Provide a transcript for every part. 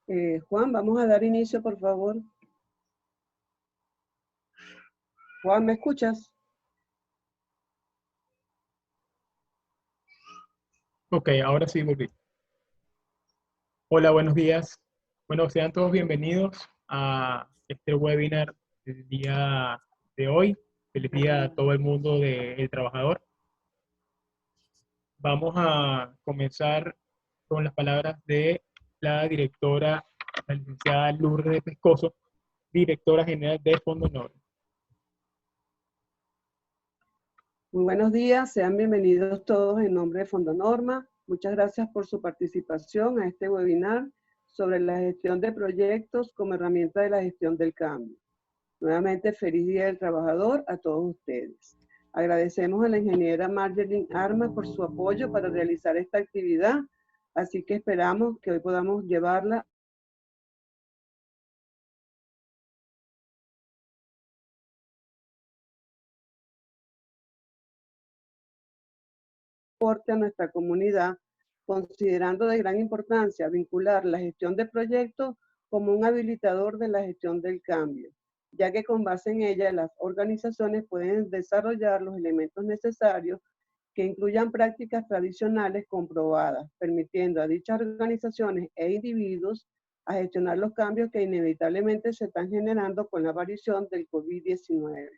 Juan, vamos a dar inicio, por favor. Juan, ¿me escuchas? Ok, ahora sí volví. Hola, buenos días. Bueno, sean todos bienvenidos a este webinar del día de hoy. Feliz día a todo el mundo del trabajador. Vamos a comenzar con las palabras de la directora, la licenciada Lourdes de Pescoso, directora general de Fondo Norte. Muy buenos días, sean bienvenidos todos en nombre de Fondo Norma. Muchas gracias por su participación a este webinar sobre la gestión de proyectos como herramienta de la gestión del cambio. Nuevamente, feliz Día del Trabajador a todos ustedes. Agradecemos a la ingeniera Marjorie Armas por su apoyo para realizar esta actividad, así que esperamos que hoy podamos llevarla a nuestra comunidad, considerando de gran importancia vincular la gestión de proyectos como un habilitador de la gestión del cambio, ya que con base en ella las organizaciones pueden desarrollar los elementos necesarios que incluyan prácticas tradicionales comprobadas, permitiendo a dichas organizaciones e individuos a gestionar los cambios que inevitablemente se están generando con la aparición del COVID-19.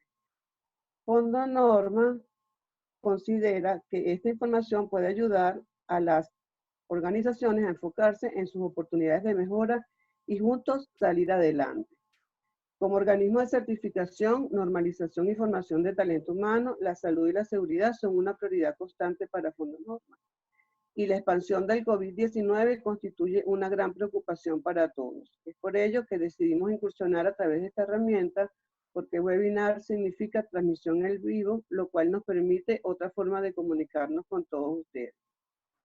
Fondo Norma considera que esta información puede ayudar a las organizaciones a enfocarse en sus oportunidades de mejora y juntos salir adelante. Como organismo de certificación, normalización y formación de talento humano, la salud y la seguridad son una prioridad constante para Fondo Norma. Y la expansión del COVID-19 constituye una gran preocupación para todos. Es por ello que decidimos incursionar a través de esta herramienta, porque webinar significa transmisión en vivo, lo cual nos permite otra forma de comunicarnos con todos ustedes.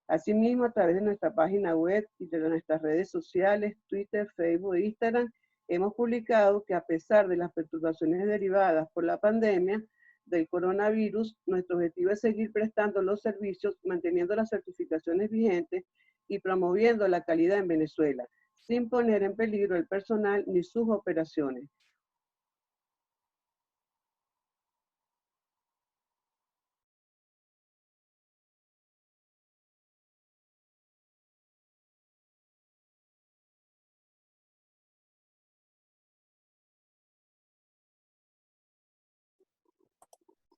Asimismo, a través de nuestra página web y de nuestras redes sociales, Twitter, Facebook e Instagram, hemos publicado que a pesar de las perturbaciones derivadas por la pandemia del coronavirus, nuestro objetivo es seguir prestando los servicios, manteniendo las certificaciones vigentes y promoviendo la calidad en Venezuela, sin poner en peligro el personal ni sus operaciones.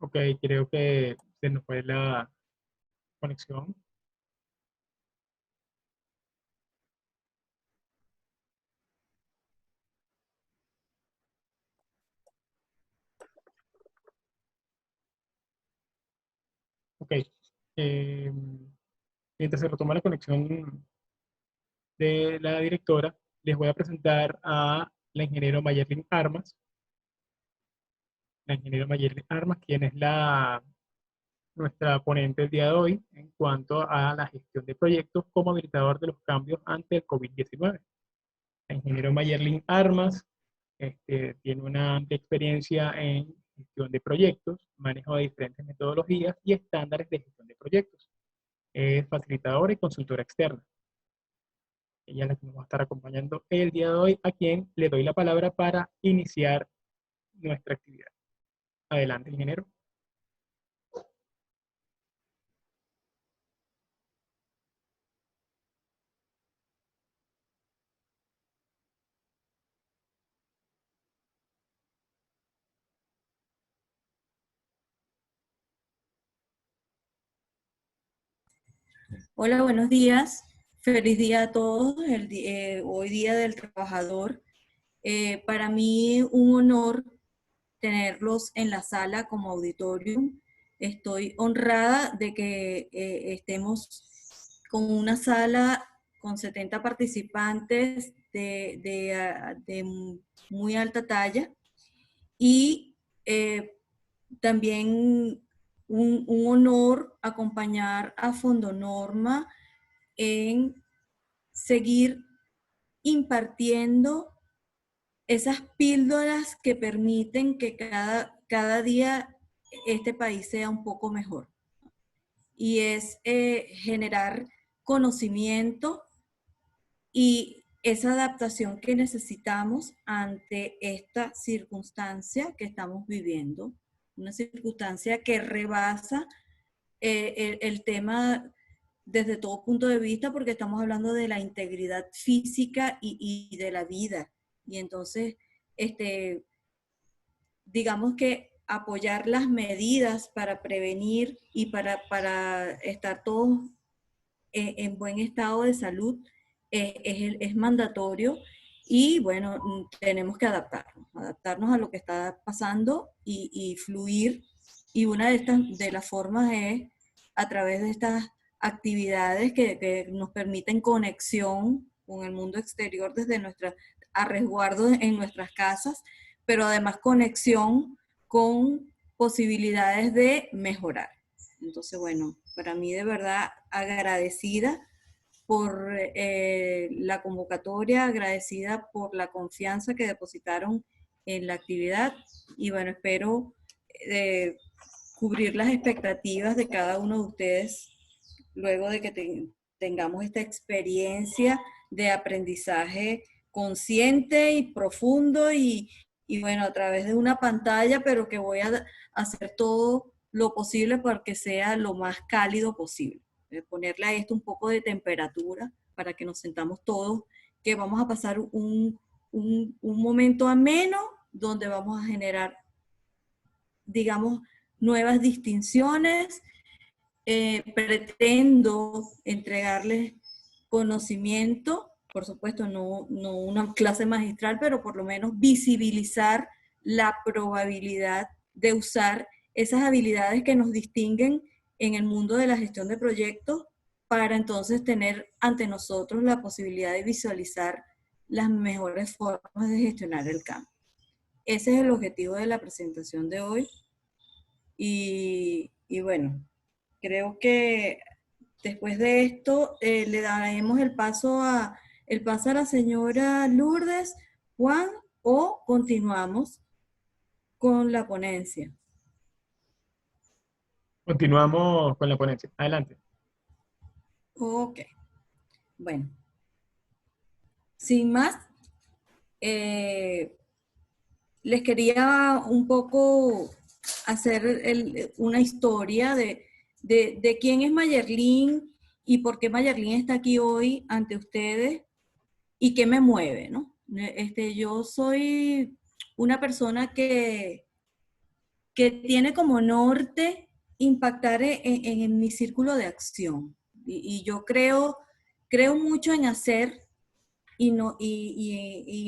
Ok, creo que se nos fue la conexión. Ok. eh, Mientras se retoma la conexión de la directora, les voy a presentar a la ingeniero Mayerlin Armas. La ingeniero Mayerlin Armas, quien es nuestra ponente el día de hoy en cuanto a la gestión de proyectos como habilitador de los cambios ante el COVID-19. La ingeniero Mayerlin Armas tiene una amplia experiencia en gestión de proyectos, manejo de diferentes metodologías y estándares de gestión de proyectos. Es facilitadora y consultora externa. Ella es la que nos va a estar acompañando el día de hoy, a quien le doy la palabra para iniciar nuestra actividad. Adelante, ingeniero. Hola, buenos días. Feliz día a todos. Hoy Día del Trabajador. Para mí un honor tenerlos en la sala como auditorium. Estoy honrada de que estemos con una sala con 70 participantes de muy alta talla y también un honor acompañar a Fondo Norma en seguir impartiendo esas píldoras que permiten que cada día este país sea un poco mejor. Y es generar conocimiento y esa adaptación que necesitamos ante esta circunstancia que estamos viviendo, una circunstancia que rebasa el tema desde todo punto de vista, porque estamos hablando de la integridad física y de la vida. Y entonces, digamos que apoyar las medidas para prevenir y para estar todos en buen estado de salud es mandatorio. Y bueno, tenemos que adaptarnos a lo que está pasando y fluir. Y una de las formas es a través de estas actividades que nos permiten conexión con el mundo exterior desde a resguardo en nuestras casas, pero además conexión con posibilidades de mejorar. Entonces, bueno, para mí de verdad agradecida por la convocatoria, agradecida por la confianza que depositaron en la actividad y bueno, espero cubrir las expectativas de cada uno de ustedes luego de que tengamos esta experiencia de aprendizaje consciente y profundo y bueno, a través de una pantalla, pero que voy a hacer todo lo posible para que sea lo más cálido posible. Ponerle a esto un poco de temperatura para que nos sentamos todos, que vamos a pasar un momento ameno donde vamos a generar, digamos, nuevas distinciones. Pretendo entregarles conocimiento, por supuesto no una clase magistral, pero por lo menos visibilizar la probabilidad de usar esas habilidades que nos distinguen en el mundo de la gestión de proyectos para entonces tener ante nosotros la posibilidad de visualizar las mejores formas de gestionar el cambio. Ese es el objetivo de la presentación de hoy y bueno, creo que después de esto le daremos el paso a la señora Lourdes, Juan, o continuamos con la ponencia. Continuamos con la ponencia. Adelante. Ok. Bueno. Sin más, les quería un poco hacer una historia de quién es Mayerlin y por qué Mayerlin está aquí hoy ante ustedes y qué me mueve, ¿no? Yo soy una persona que tiene como norte impactar en mi círculo de acción. Y yo creo mucho en hacer y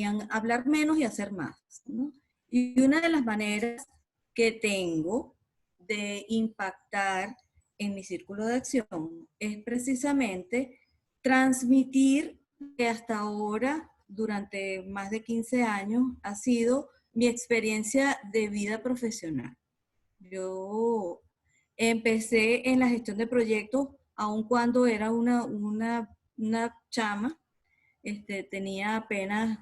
en hablar menos y hacer más, ¿no? Y una de las maneras que tengo de impactar en mi círculo de acción es precisamente transmitir que hasta ahora, durante más de 15 años, ha sido mi experiencia de vida profesional. Yo empecé en la gestión de proyectos aun cuando era una chama. Tenía apenas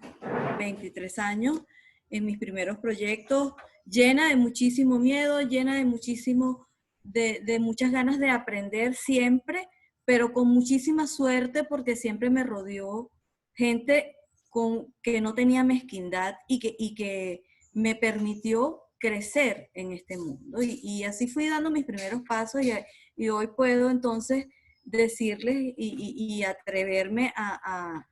23 años en mis primeros proyectos, llena de muchísimo miedo, llena de muchas ganas de aprender siempre, pero con muchísima suerte porque siempre me rodeó gente que no tenía mezquindad y que me permitió crecer en este mundo. Y así fui dando mis primeros pasos y hoy puedo entonces decirles y atreverme a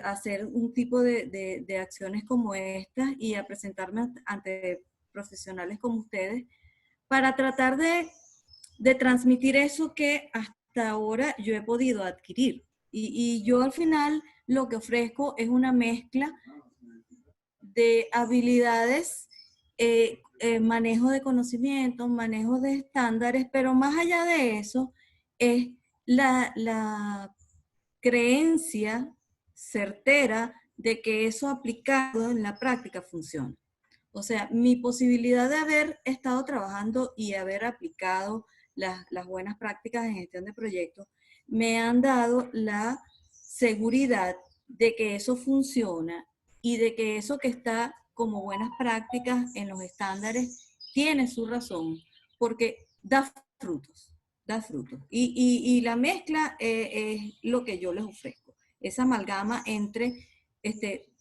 hacer un tipo de acciones como estas y a presentarme ante profesionales como ustedes para tratar de transmitir eso que hasta ahora yo he podido adquirir. Y yo al final lo que ofrezco es una mezcla de habilidades, manejo de conocimientos, manejo de estándares, pero más allá de eso es la creencia certera de que eso aplicado en la práctica funciona. O sea, mi posibilidad de haber estado trabajando y haber aplicado las buenas prácticas en gestión de proyectos me han dado la seguridad de que eso funciona y de que eso que está como buenas prácticas en los estándares tiene su razón, porque da frutos, da frutos. Y la mezcla es lo que yo les ofrezco. esa amalgama entre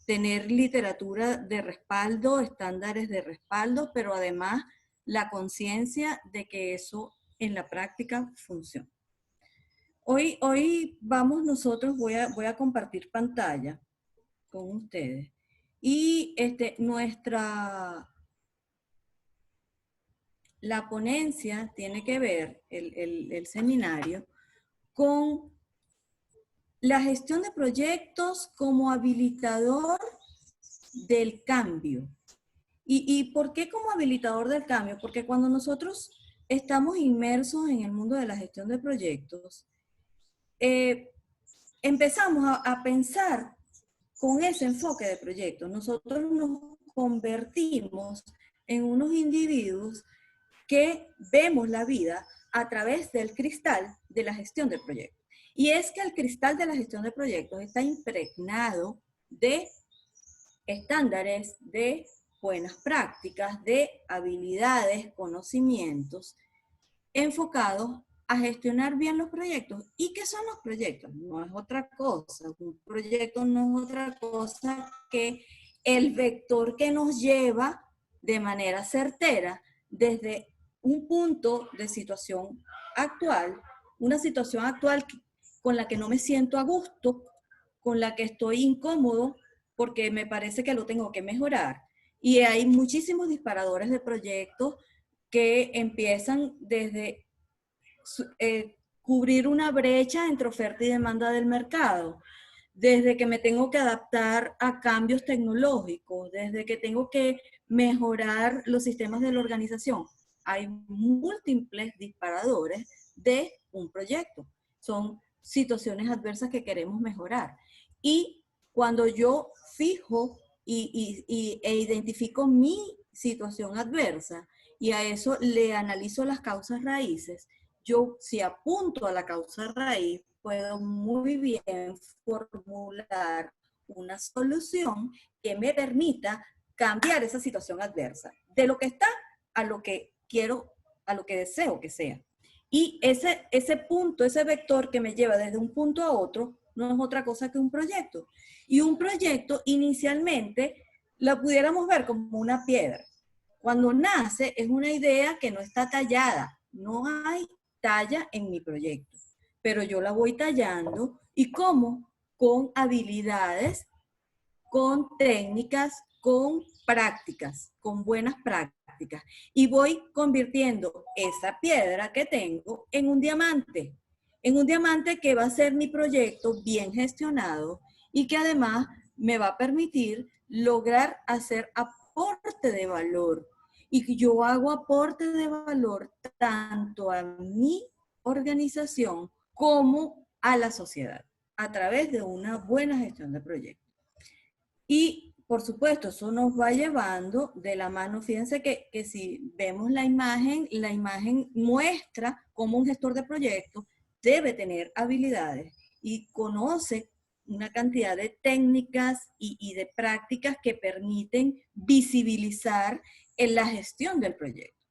tener literatura de respaldo, estándares de respaldo, pero además la conciencia de que eso en la práctica funciona. Hoy vamos nosotros, voy a compartir pantalla con ustedes. Y la ponencia tiene que ver, el seminario, con la gestión de proyectos como habilitador del cambio. ¿Y por qué como habilitador del cambio? Porque cuando nosotros estamos inmersos en el mundo de la gestión de proyectos, empezamos a pensar con ese enfoque de proyecto. Nosotros nos convertimos en unos individuos que vemos la vida a través del cristal de la gestión de proyectos. Y es que el cristal de la gestión de proyectos está impregnado de estándares, de buenas prácticas, de habilidades, conocimientos enfocados a gestionar bien los proyectos. ¿Y qué son los proyectos? No es otra cosa. Un proyecto no es otra cosa que el vector que nos lleva de manera certera desde un punto de situación actual, una situación actual con la que no me siento a gusto, con la que estoy incómodo porque me parece que lo tengo que mejorar. Y hay muchísimos disparadores de proyectos que empiezan desde cubrir una brecha entre oferta y demanda del mercado, desde que me tengo que adaptar a cambios tecnológicos, desde que tengo que mejorar los sistemas de la organización. Hay múltiples disparadores de un proyecto. Son situaciones adversas que queremos mejorar. Y cuando yo fijo e identifico mi situación adversa y a eso le analizo las causas raíces, yo si apunto a la causa raíz, puedo muy bien formular una solución que me permita cambiar esa situación adversa, de lo que está a lo que quiero, a lo que deseo que sea. Y ese punto, ese vector que me lleva desde un punto a otro, no es otra cosa que un proyecto. Y un proyecto inicialmente lo pudiéramos ver como una piedra. Cuando nace es una idea que no está tallada, no hay talla en mi proyecto, pero yo la voy tallando. ¿Y cómo? Con habilidades, con técnicas, con prácticas, con buenas prácticas. Y voy convirtiendo esa piedra que tengo en un diamante que va a ser mi proyecto bien gestionado y que además me va a permitir lograr hacer aporte de valor. Y yo hago aporte de valor tanto a mi organización como a la sociedad a través de una buena gestión de proyectos. Y, por supuesto, eso nos va llevando de la mano. Fíjense que si vemos la imagen muestra cómo un gestor de proyectos debe tener habilidades y conoce una cantidad de técnicas y de prácticas que permiten visibilizar en la gestión del proyecto.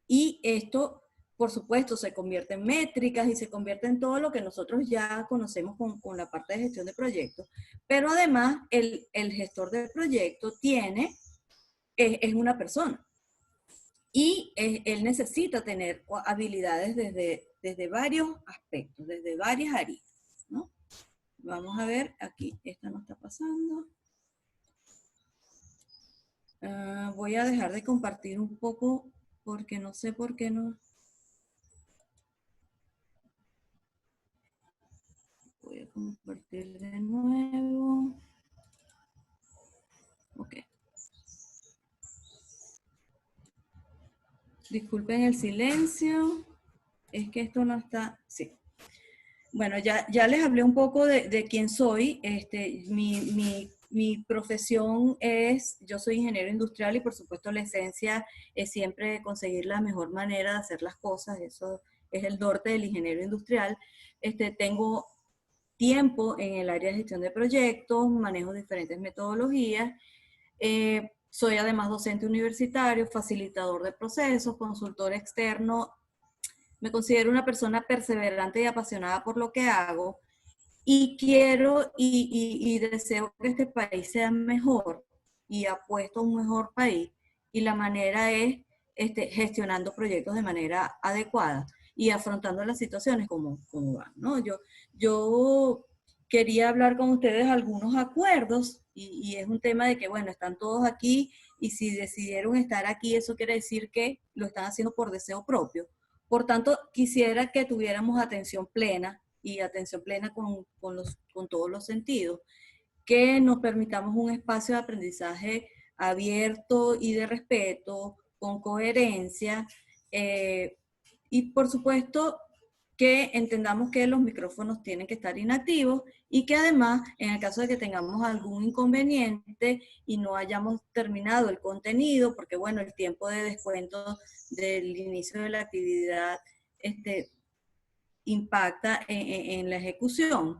Y esto, por supuesto, se convierte en métricas y se convierte en todo lo que nosotros ya conocemos con la parte de gestión de proyectos. Pero además, el gestor de proyecto es una persona. Y él necesita tener habilidades desde varios aspectos, desde varias aristas, ¿no? Vamos a ver, aquí, esta no está pasando. Voy a dejar de compartir un poco porque no sé por qué no. Voy a compartir de nuevo. Ok. Disculpen el silencio. Es que esto no está... Sí. Bueno, ya les hablé un poco de quién soy. Mi profesión yo soy ingeniero industrial y por supuesto la esencia es siempre conseguir la mejor manera de hacer las cosas. Eso es el norte del ingeniero industrial. Tengo tiempo en el área de gestión de proyectos, manejo diferentes metodologías. Soy además docente universitario, facilitador de procesos, consultor externo. Me considero una persona perseverante y apasionada por lo que hago. y quiero y deseo que este país sea mejor y apuesto a un mejor país, y la manera es gestionando proyectos de manera adecuada y afrontando las situaciones como van, ¿no? Yo quería hablar con ustedes algunos acuerdos y es un tema de que, bueno, están todos aquí y si decidieron estar aquí, eso quiere decir que lo están haciendo por deseo propio. Por tanto, quisiera que tuviéramos atención plena y atención plena con todos los sentidos, que nos permitamos un espacio de aprendizaje abierto y de respeto, con coherencia, y por supuesto que entendamos que los micrófonos tienen que estar inactivos y que además, en el caso de que tengamos algún inconveniente y no hayamos terminado el contenido, porque bueno, el tiempo de descuento del inicio de la actividad impacta en la ejecución.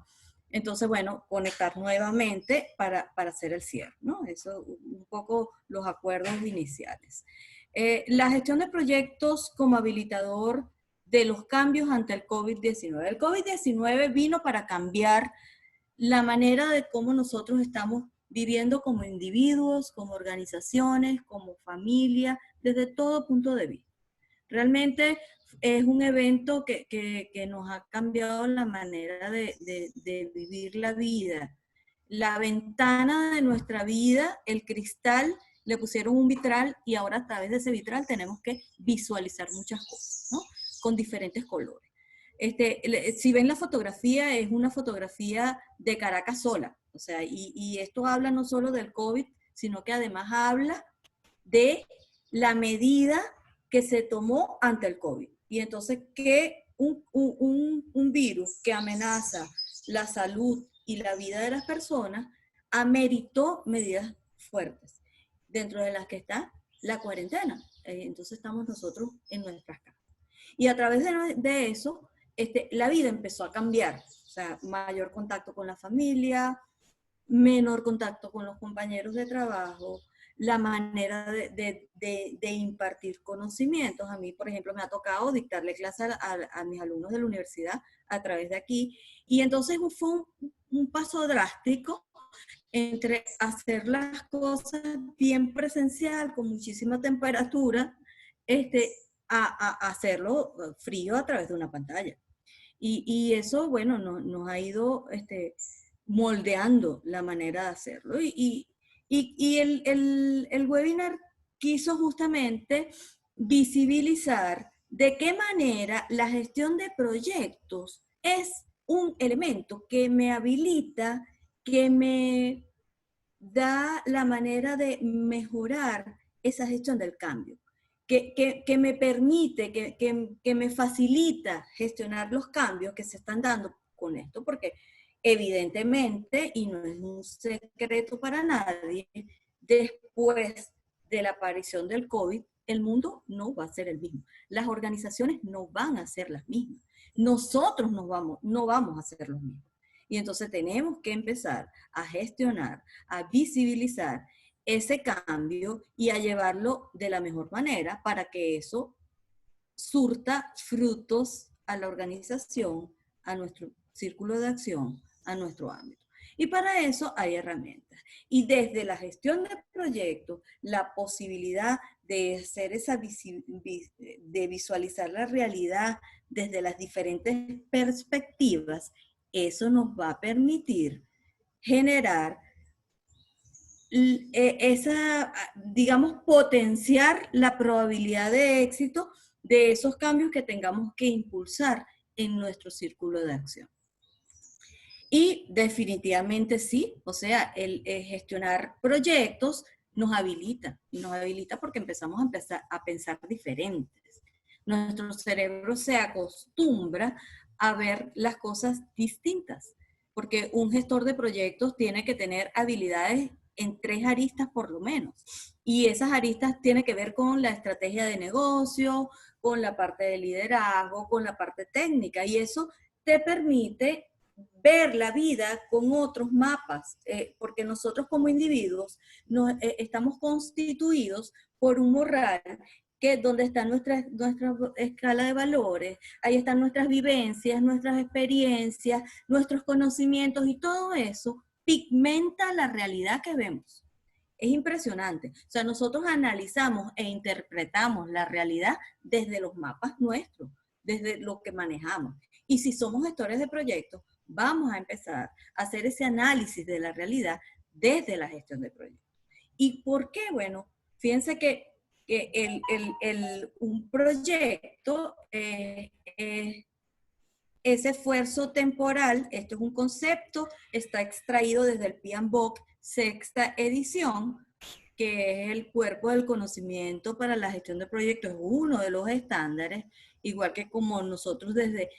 Entonces, bueno, conectar nuevamente para hacer el cierre, ¿no? Eso, un poco los acuerdos iniciales. La gestión de proyectos como habilitador de los cambios ante el COVID-19. El COVID-19 vino para cambiar la manera de cómo nosotros estamos viviendo como individuos, como organizaciones, como familia, desde todo punto de vista. Realmente es un evento que nos ha cambiado la manera de vivir la vida. La ventana de nuestra vida, el cristal, le pusieron un vitral y ahora a través de ese vitral tenemos que visualizar muchas cosas, ¿no? Con diferentes colores. Si ven la fotografía, es una fotografía de Caracas sola. O sea, y esto habla no solo del COVID, sino que además habla de la medida que se tomó ante el COVID. Y entonces que un virus que amenaza la salud y la vida de las personas ameritó medidas fuertes, dentro de las que está la cuarentena. Entonces estamos nosotros en nuestras casas. Y a través de eso, la vida empezó a cambiar. O sea, mayor contacto con la familia, menor contacto con los compañeros de trabajo, la manera de impartir conocimientos. A mí, por ejemplo, me ha tocado dictarle clases a mis alumnos de la universidad a través de aquí. Y entonces fue un paso drástico entre hacer las cosas bien presencial, con muchísima temperatura, a hacerlo frío a través de una pantalla. Y eso, bueno, nos ha ido moldeando la manera de hacerlo. Y el webinar quiso justamente visibilizar de qué manera la gestión de proyectos es un elemento que me habilita, que me da la manera de mejorar esa gestión del cambio, que me permite, que me facilita gestionar los cambios que se están dando con esto, porque evidentemente, y no es un secreto para nadie, después de la aparición del COVID, el mundo no va a ser el mismo. Las organizaciones no van a ser las mismas. Nosotros no vamos a ser los mismos. Y entonces tenemos que empezar a gestionar, a visibilizar ese cambio y a llevarlo de la mejor manera para que eso surta frutos a la organización, a nuestro círculo de acción, a nuestro ámbito. Y para eso hay herramientas. Y desde la gestión de proyectos, la posibilidad de hacer de visualizar la realidad desde las diferentes perspectivas, eso nos va a permitir generar digamos, potenciar la probabilidad de éxito de esos cambios que tengamos que impulsar en nuestro círculo de acción. Y definitivamente sí, o sea, el gestionar proyectos nos habilita, y nos habilita porque empezamos a pensar diferentes. Nuestro cerebro se acostumbra a ver las cosas distintas, porque un gestor de proyectos tiene que tener habilidades en 3 aristas por lo menos. Y esas aristas tienen que ver con la estrategia de negocio, con la parte de liderazgo, con la parte técnica. Y eso te permite ver la vida con otros mapas, porque nosotros como individuos estamos constituidos por un moral que donde está nuestra escala de valores, ahí están nuestras vivencias, nuestras experiencias, nuestros conocimientos, y todo eso pigmenta la realidad que vemos. Es impresionante. O sea, nosotros analizamos e interpretamos la realidad desde los mapas nuestros, desde lo que manejamos. Y si somos gestores de proyectos, vamos a empezar a hacer ese análisis de la realidad desde la gestión de proyectos. ¿Y por qué? Bueno, fíjense que un proyecto, ese esfuerzo temporal, esto es un concepto, está extraído desde el PMBOK, sexta edición, que es el cuerpo del conocimiento para la gestión de proyectos, uno de los estándares, igual que como nosotros desde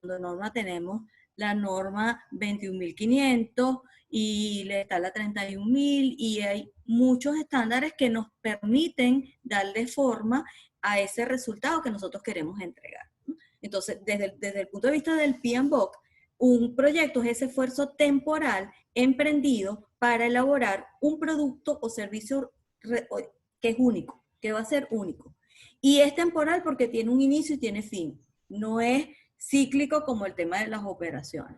Norma tenemos la norma 21.500 y está la 31.000, y hay muchos estándares que nos permiten darle forma a ese resultado que nosotros queremos entregar. Entonces, desde el punto de vista del PMBOK, un proyecto es ese esfuerzo temporal emprendido para elaborar un producto o servicio que es único, que va a ser único. Y es temporal porque tiene un inicio y tiene fin. No es cíclico como el tema de las operaciones.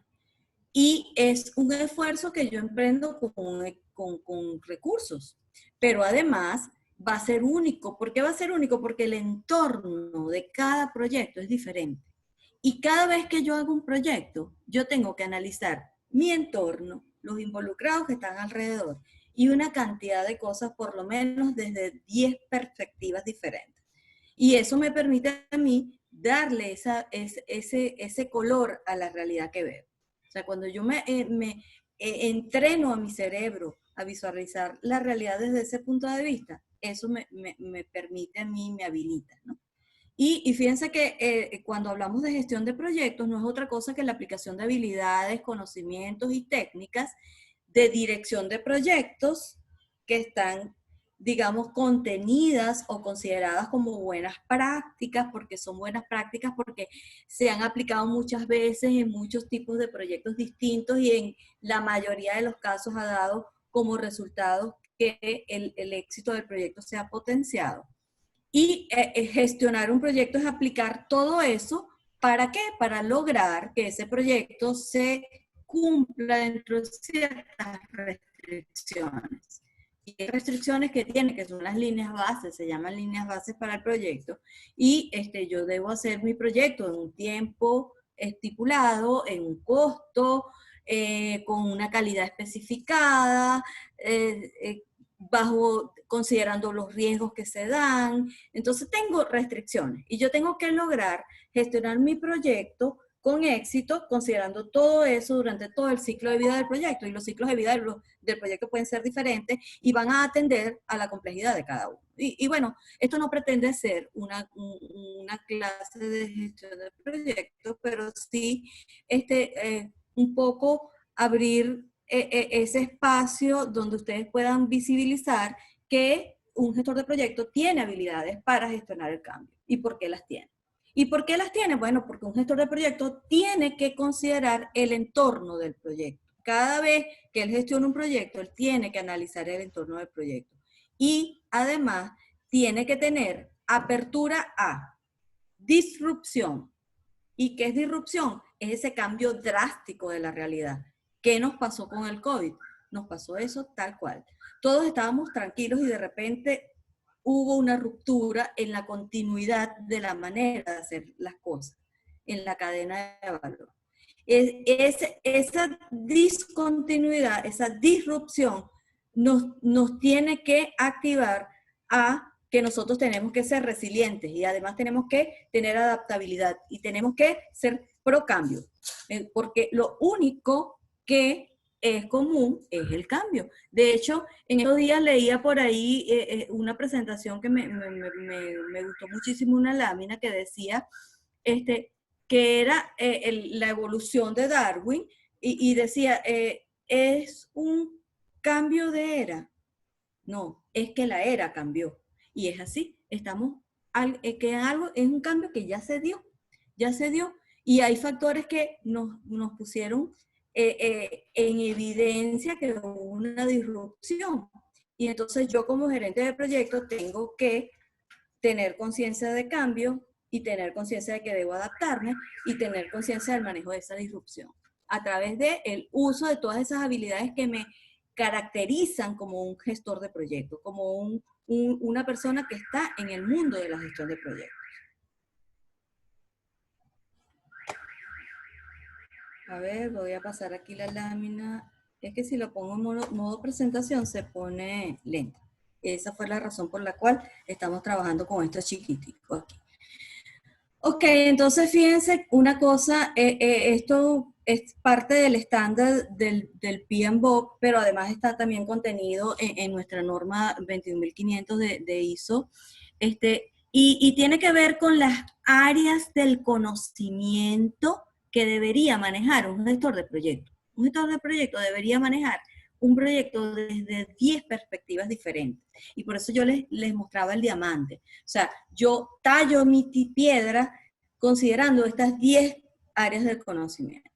Y es un esfuerzo que yo emprendo con recursos. Pero además va a ser único. ¿Por qué va a ser único? Porque el entorno de cada proyecto es diferente. Y cada vez que yo hago un proyecto, yo tengo que analizar mi entorno, los involucrados que están alrededor, y una cantidad de cosas, por lo menos desde 10 perspectivas diferentes. Y eso me permite a mí darle ese color a la realidad que veo. O sea, cuando yo me entreno a mi cerebro a visualizar la realidad desde ese punto de vista, eso me permite a mí, me habilita, ¿no? Y fíjense que cuando hablamos de gestión de proyectos, no es otra cosa que la aplicación de habilidades, conocimientos y técnicas de dirección de proyectos que están, digamos, contenidas o consideradas como buenas prácticas, porque son buenas prácticas porque se han aplicado muchas veces en muchos tipos de proyectos distintos, y en la mayoría de los casos ha dado como resultado que el éxito del proyecto se ha potenciado. Y gestionar un proyecto es aplicar todo eso. ¿Para qué? Para lograr que ese proyecto se cumpla dentro de ciertas restricciones. Y hay restricciones que tiene, que son las líneas bases, se llaman líneas bases para el proyecto. Y yo debo hacer mi proyecto en un tiempo estipulado, en un costo, con una calidad especificada, considerando los riesgos que se dan. Entonces tengo restricciones y yo tengo que lograr gestionar mi proyecto con éxito, considerando todo eso durante todo el ciclo de vida del proyecto. Y los ciclos de vida del proyecto pueden ser diferentes y van a atender a la complejidad de cada uno. Y bueno, esto no pretende ser una clase de gestión de proyectos, pero sí un poco abrir ese espacio donde ustedes puedan visibilizar que un gestor de proyecto tiene habilidades para gestionar el cambio. ¿Y por qué las tiene? ¿Y por qué las tiene? Bueno, porque un gestor de proyecto tiene que considerar el entorno del proyecto. Cada vez que él gestiona un proyecto, él tiene que analizar el entorno del proyecto. Y además, tiene que tener apertura a disrupción. ¿Y qué es disrupción? Es ese cambio drástico de la realidad. ¿Qué nos pasó con el COVID? Nos pasó eso tal cual. Todos estábamos tranquilos y de repente hubo una ruptura en la continuidad de la manera de hacer las cosas, en la cadena de valor. Esa discontinuidad, esa disrupción nos tiene que activar a que nosotros tenemos que ser resilientes y además tenemos que tener adaptabilidad y tenemos que ser pro cambio, porque lo único que es común es el cambio. De hecho, en estos días leía por ahí una presentación que me gustó muchísimo, una lámina que decía que era la evolución de Darwin y decía, ¿es un cambio de era? No, es que la era cambió. Y es así, estamos, que algo es un cambio que ya se dio, y hay factores que nos pusieron en evidencia que hubo una disrupción. Y entonces yo como gerente de proyecto tengo que tener conciencia de cambio y tener conciencia de que debo adaptarme y tener conciencia del manejo de esa disrupción a través del uso de todas esas habilidades que me caracterizan como un gestor de proyectos, como una persona que está en el mundo de la gestión de proyectos. A ver, voy a pasar aquí la lámina. Es que si lo pongo en modo presentación se pone lento. Esa fue la razón por la cual estamos trabajando con estos chiquiticos aquí. Ok, entonces fíjense una cosa, esto es parte del estándar del PMBOK, pero además está también contenido en nuestra norma 21500 de ISO, y tiene que ver con las áreas del conocimiento que debería manejar un gestor de proyecto. Un gestor de proyecto debería manejar un proyecto desde 10 perspectivas diferentes. Y por eso yo les mostraba el diamante. O sea, yo tallo mi piedra considerando estas 10 áreas del conocimiento.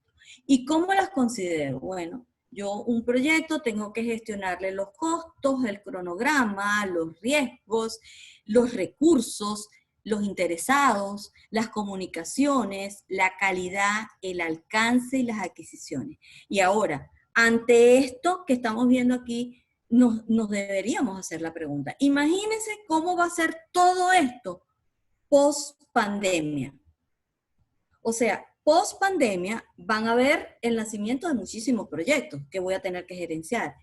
¿Y cómo las considero? Bueno, yo un proyecto tengo que gestionarle los costos, el cronograma, los riesgos, los recursos, los interesados, las comunicaciones, la calidad, el alcance y las adquisiciones. Y ahora, ante esto que estamos viendo aquí, nos deberíamos hacer la pregunta. Imagínense cómo va a ser todo esto post pandemia. O sea, post pandemia van a ver el nacimiento de muchísimos proyectos que voy a tener que gerenciar,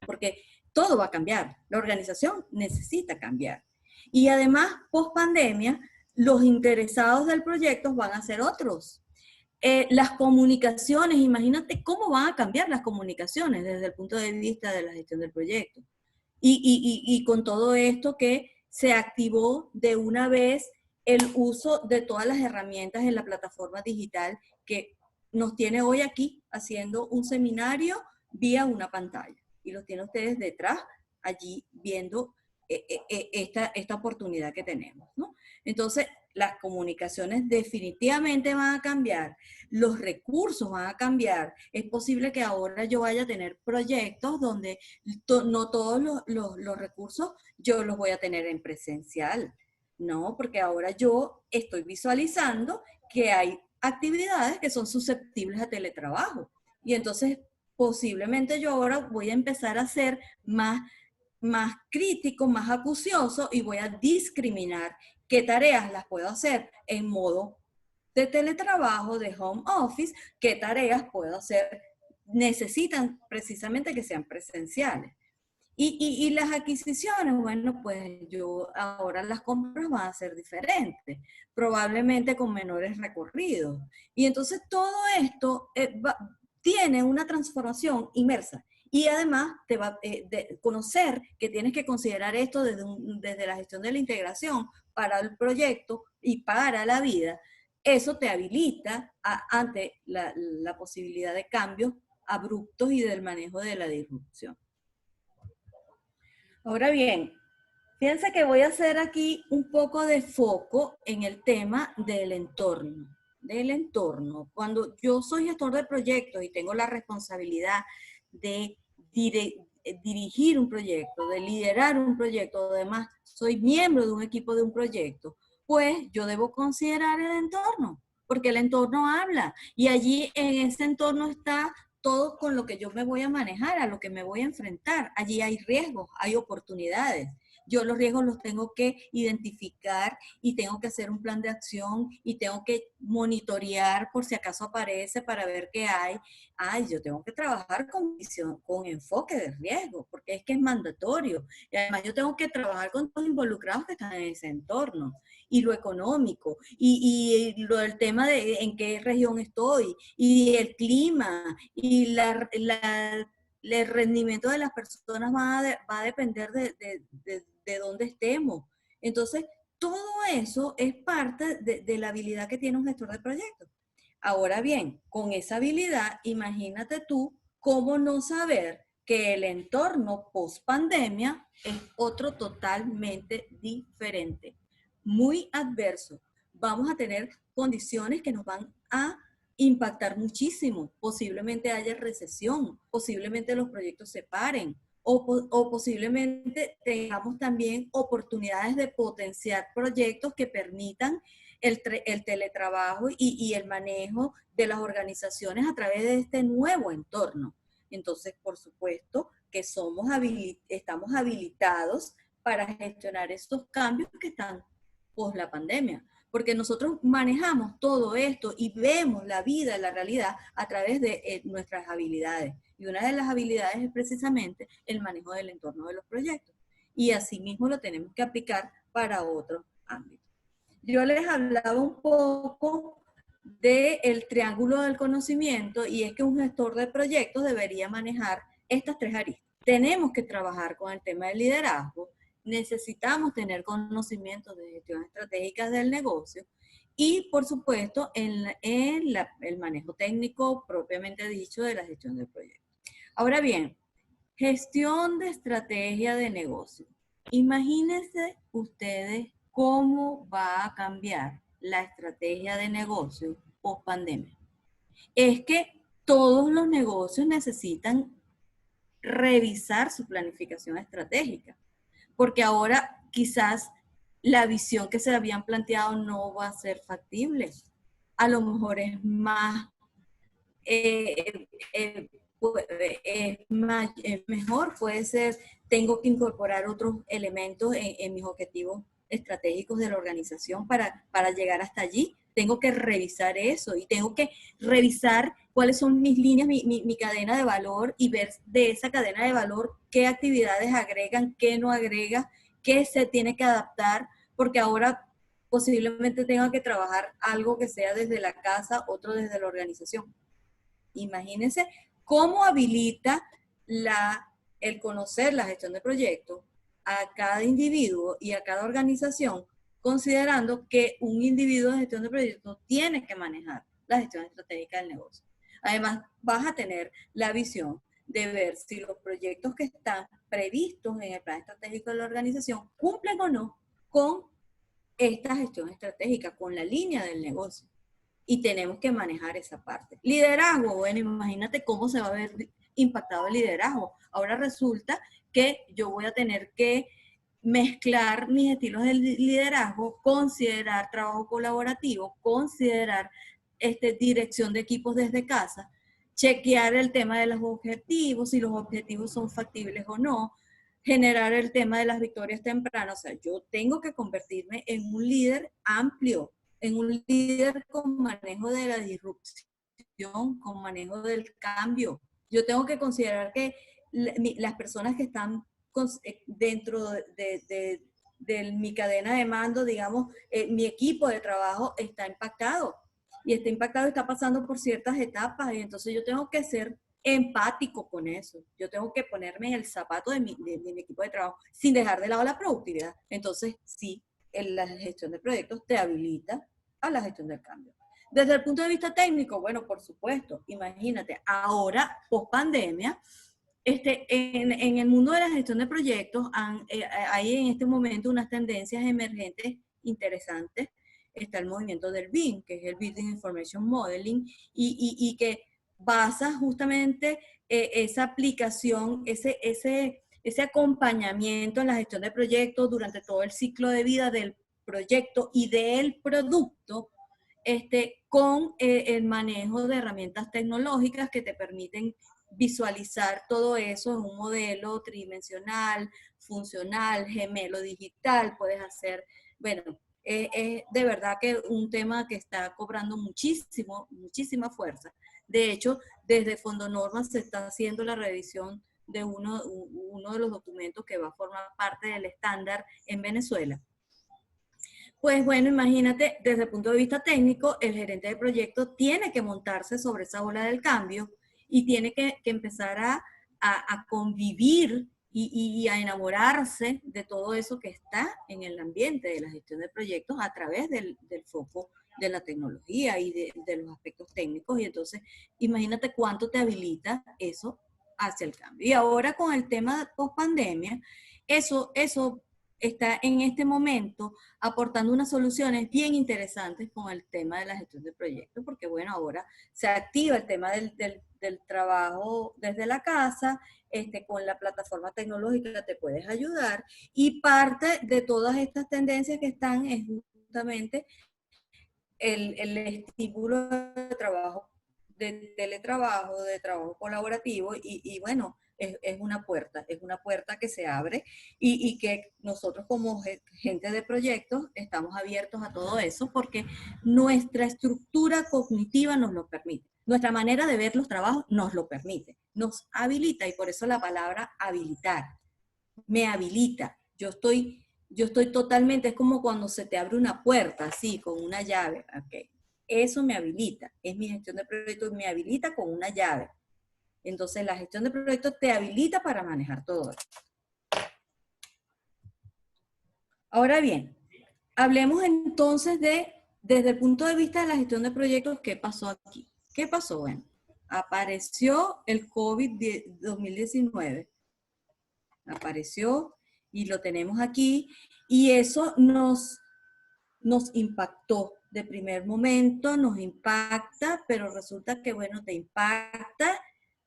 porque todo va a cambiar. La organización necesita cambiar. Y además, post pandemia, los interesados del proyecto van a ser otros. Las comunicaciones, imagínate cómo van a cambiar las comunicaciones desde el punto de vista de la gestión del proyecto. Y con todo esto que se activó de una vez el uso de todas las herramientas en la plataforma digital que nos tiene hoy aquí haciendo un seminario vía una pantalla. Y los tienen ustedes detrás, allí viendo esta oportunidad que tenemos, ¿no? Entonces, las comunicaciones definitivamente van a cambiar, los recursos van a cambiar. Es posible que ahora yo vaya a tener proyectos donde no todos los recursos yo los voy a tener en presencial, ¿no? Porque ahora yo estoy visualizando que hay actividades que son susceptibles a teletrabajo. Y entonces, posiblemente yo ahora voy a empezar a ser más crítico, más acucioso y voy a discriminar qué tareas las puedo hacer en modo de teletrabajo, de home office, qué tareas puedo hacer, necesitan precisamente que sean presenciales. Y las adquisiciones, bueno, pues yo ahora las compras van a ser diferentes, probablemente con menores recorridos. Y entonces todo esto tiene una transformación inmersa. Y además te va de conocer que tienes que considerar esto desde la gestión de la integración para el proyecto y para la vida. Eso te habilita ante la posibilidad de cambios abruptos y del manejo de la disrupción. Ahora bien, fíjense que voy a hacer aquí un poco de foco en el tema del entorno. Del entorno. Cuando yo soy gestor de proyectos y tengo la responsabilidad de dirigir un proyecto, de liderar un proyecto, además soy miembro de un equipo de un proyecto, pues yo debo considerar el entorno, porque el entorno habla y allí en ese entorno está todo con lo que yo me voy a manejar, a lo que me voy a enfrentar. Allí hay riesgos, hay oportunidades. Yo los riesgos los tengo que identificar y tengo que hacer un plan de acción y tengo que monitorear por si acaso aparece para ver qué hay. Yo tengo que trabajar con visión, con enfoque de riesgo, porque es que es mandatorio. Y además yo tengo que trabajar con todos los involucrados que están en ese entorno. Y lo económico, y lo del tema de en qué región estoy, y el clima, y el rendimiento de las personas va a depender de dónde estemos. Entonces, todo eso es parte de la habilidad que tiene un gestor de proyectos. Ahora bien, con esa habilidad, imagínate tú cómo no saber que el entorno post pandemia es otro totalmente diferente, muy adverso. Vamos a tener condiciones que nos van a impactar muchísimo. Posiblemente haya recesión, posiblemente los proyectos se paren, o posiblemente tengamos también oportunidades de potenciar proyectos que permitan el teletrabajo y el manejo de las organizaciones a través de este nuevo entorno. Entonces, por supuesto que estamos habilitados para gestionar estos cambios que están post la pandemia, porque nosotros manejamos todo esto y vemos la vida, la realidad a través de nuestras habilidades. Y una de las habilidades es precisamente el manejo del entorno de los proyectos. Y asimismo lo tenemos que aplicar para otros ámbitos. Yo les hablaba un poco del triángulo del conocimiento, y es que un gestor de proyectos debería manejar estas tres aristas. Tenemos que trabajar con el tema del liderazgo, necesitamos tener conocimientos de gestión estratégica del negocio y, por supuesto, el manejo técnico propiamente dicho de la gestión del proyecto. Ahora bien, gestión de estrategia de negocio. Imagínense ustedes cómo va a cambiar la estrategia de negocio post pandemia. Es que todos los negocios necesitan revisar su planificación estratégica, porque ahora quizás la visión que se habían planteado no va a ser factible. A lo mejor es mejor, puede ser, tengo que incorporar otros elementos en mis objetivos estratégicos de la organización para llegar hasta allí. Tengo que revisar eso y tengo que revisar cuáles son mis líneas, mi cadena de valor y ver de esa cadena de valor qué actividades agregan, qué no agrega, qué se tiene que adaptar, porque ahora posiblemente tenga que trabajar algo que sea desde la casa, otro desde la organización. Imagínense cómo habilita el conocer la gestión de proyectos a cada individuo y a cada organización, considerando que un individuo de gestión de proyectos tiene que manejar la gestión estratégica del negocio. Además, vas a tener la visión de ver si los proyectos que están previstos en el plan estratégico de la organización cumplen o no con esta gestión estratégica, con la línea del negocio. Y tenemos que manejar esa parte. Liderazgo, bueno, imagínate cómo se va a ver impactado el liderazgo. Ahora resulta que yo voy a tener que mezclar mis estilos de liderazgo, considerar trabajo colaborativo, considerar dirección de equipos desde casa, chequear el tema de los objetivos, si los objetivos son factibles o no, generar el tema de las victorias tempranas. O sea, yo tengo que convertirme en un líder amplio, en un líder con manejo de la disrupción, con manejo del cambio. Yo tengo que considerar que las personas que están dentro de mi cadena de mando, digamos, mi equipo de trabajo está impactado. Y está impactado, está pasando por ciertas etapas, y entonces yo tengo que ser empático con eso. Yo tengo que ponerme en el zapato de mi equipo de trabajo sin dejar de lado la productividad. Entonces, sí, la gestión de proyectos te habilita a la gestión del cambio. Desde el punto de vista técnico, bueno, por supuesto, imagínate, ahora, post pandemia, en el mundo de la gestión de proyectos hay en este momento unas tendencias emergentes interesantes. Está el movimiento del BIM, que es el Building Information Modeling, y que basa justamente esa aplicación, ese acompañamiento en la gestión de proyectos durante todo el ciclo de vida del proyecto y del producto, con el manejo de herramientas tecnológicas que te permiten visualizar todo eso en un modelo tridimensional, funcional, gemelo digital. Puedes hacer, bueno, es de verdad que un tema que está cobrando muchísima fuerza. De hecho, desde Fondo Normas se está haciendo la revisión de uno de los documentos que va a formar parte del estándar en Venezuela. Pues bueno, imagínate, desde el punto de vista técnico, el gerente de proyecto tiene que montarse sobre esa ola del cambio y tiene que empezar a convivir y a enamorarse de todo eso que está en el ambiente de la gestión de proyectos a través del foco de la tecnología y de los aspectos técnicos. Y entonces, imagínate cuánto te habilita eso hacia el cambio. Y ahora con el tema post-pandemia, eso está en este momento aportando unas soluciones bien interesantes con el tema de la gestión de proyectos, porque bueno, ahora se activa el tema del trabajo desde la casa, con la plataforma tecnológica te puedes ayudar, y parte de todas estas tendencias que están es justamente el estímulo de trabajo, de teletrabajo, de trabajo colaborativo, y bueno, es una puerta que se abre y que nosotros como gente de proyectos estamos abiertos a todo eso porque nuestra estructura cognitiva nos lo permite. Nuestra manera de ver los trabajos nos lo permite, nos habilita, y por eso la palabra habilitar, me habilita. Yo estoy totalmente, es como cuando se te abre una puerta, así, con una llave. Okay. Eso me habilita, es mi gestión de proyectos, me habilita con una llave. Entonces la gestión de proyectos te habilita para manejar todo eso. Ahora bien, hablemos entonces desde el punto de vista de la gestión de proyectos, ¿qué pasó aquí? ¿Qué pasó? Bueno, apareció el COVID-2019, apareció y lo tenemos aquí, y eso nos impactó de primer momento, nos impacta, pero resulta que, bueno, te impacta,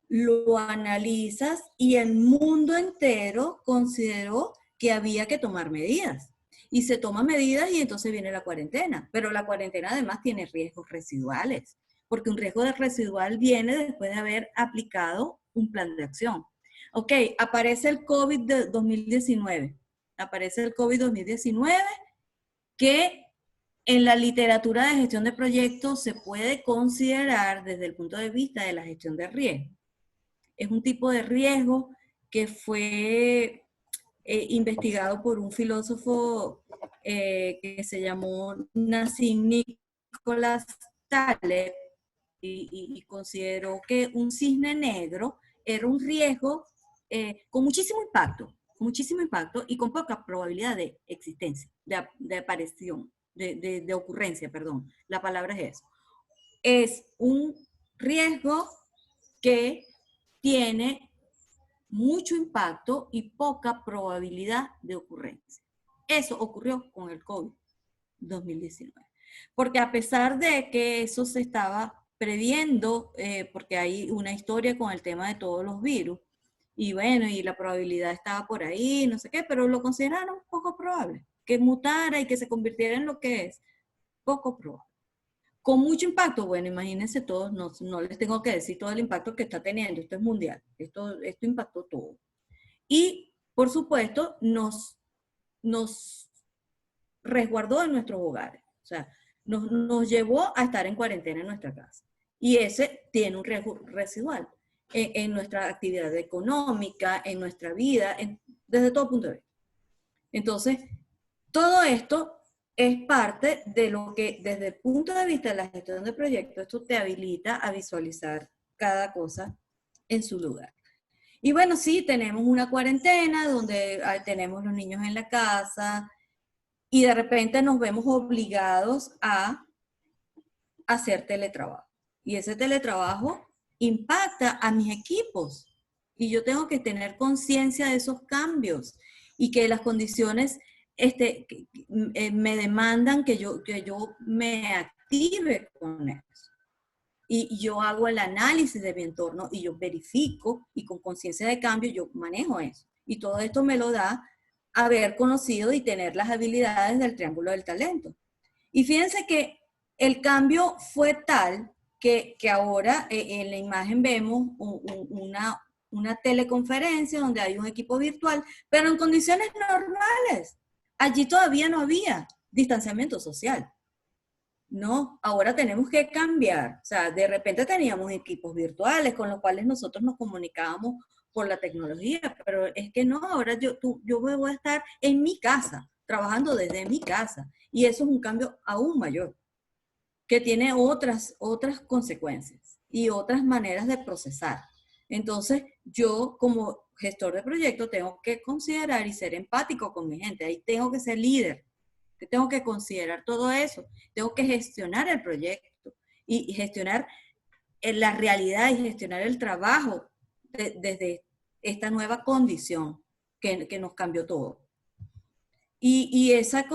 lo analizas y el mundo entero consideró que había que tomar medidas. Y se toman medidas y entonces viene la cuarentena. Pero la cuarentena además tiene riesgos residuales, porque un riesgo residual viene después de haber aplicado un plan de acción. Ok, aparece el COVID de 2019. Aparece el COVID 2019 que en la literatura de gestión de proyectos se puede considerar desde el punto de vista de la gestión de riesgo. Es un tipo de riesgo que fue investigado por un filósofo que se llamó Nassim Nicholas Taleb y consideró que un cisne negro era un riesgo con muchísimo impacto y con poca probabilidad de existencia, de aparición, de ocurrencia, perdón. La palabra es eso. Es un riesgo que tiene mucho impacto y poca probabilidad de ocurrencia. Eso ocurrió con el COVID-2019. Porque a pesar de que eso se estaba previendo, porque hay una historia con el tema de todos los virus, y bueno, y la probabilidad estaba por ahí, no sé qué, pero lo consideraron poco probable, que mutara y que se convirtiera en lo que es, poco probable. Con mucho impacto, bueno, imagínense todos, no les tengo que decir todo el impacto que está teniendo, esto es mundial, esto impactó todo. Y, por supuesto, nos resguardó en nuestros hogares, o sea, nos llevó a estar en cuarentena en nuestra casa. Y ese tiene un riesgo residual en nuestra actividad económica, en nuestra vida, desde todo punto de vista. Entonces, todo esto es parte de lo que, desde el punto de vista de la gestión de proyectos, esto te habilita a visualizar cada cosa en su lugar. Y bueno, sí, tenemos una cuarentena donde tenemos los niños en la casa y de repente nos vemos obligados a hacer teletrabajo. Y ese teletrabajo impacta a mis equipos y yo tengo que tener conciencia de esos cambios y que las condiciones me demandan que yo me active con eso. Y yo hago el análisis de mi entorno y yo verifico y con conciencia de cambio yo manejo eso. Y todo esto me lo da haber conocido y tener las habilidades del triángulo del talento. Y fíjense que el cambio fue tal que ahora en la imagen vemos una teleconferencia donde hay un equipo virtual, pero en condiciones normales. Allí todavía no había distanciamiento social. No, ahora tenemos que cambiar. O sea, de repente teníamos equipos virtuales con los cuales nosotros nos comunicábamos por la tecnología, pero es que no, ahora yo voy a estar en mi casa, trabajando desde mi casa. Y eso es un cambio aún mayor, que tiene otras consecuencias y otras maneras de procesar. Entonces, yo como gestor de proyecto tengo que considerar y ser empático con mi gente. Ahí tengo que ser líder. Tengo que considerar todo eso, tengo que gestionar el proyecto y gestionar la realidad y gestionar el trabajo desde esta nueva condición que nos cambió todo. Y esa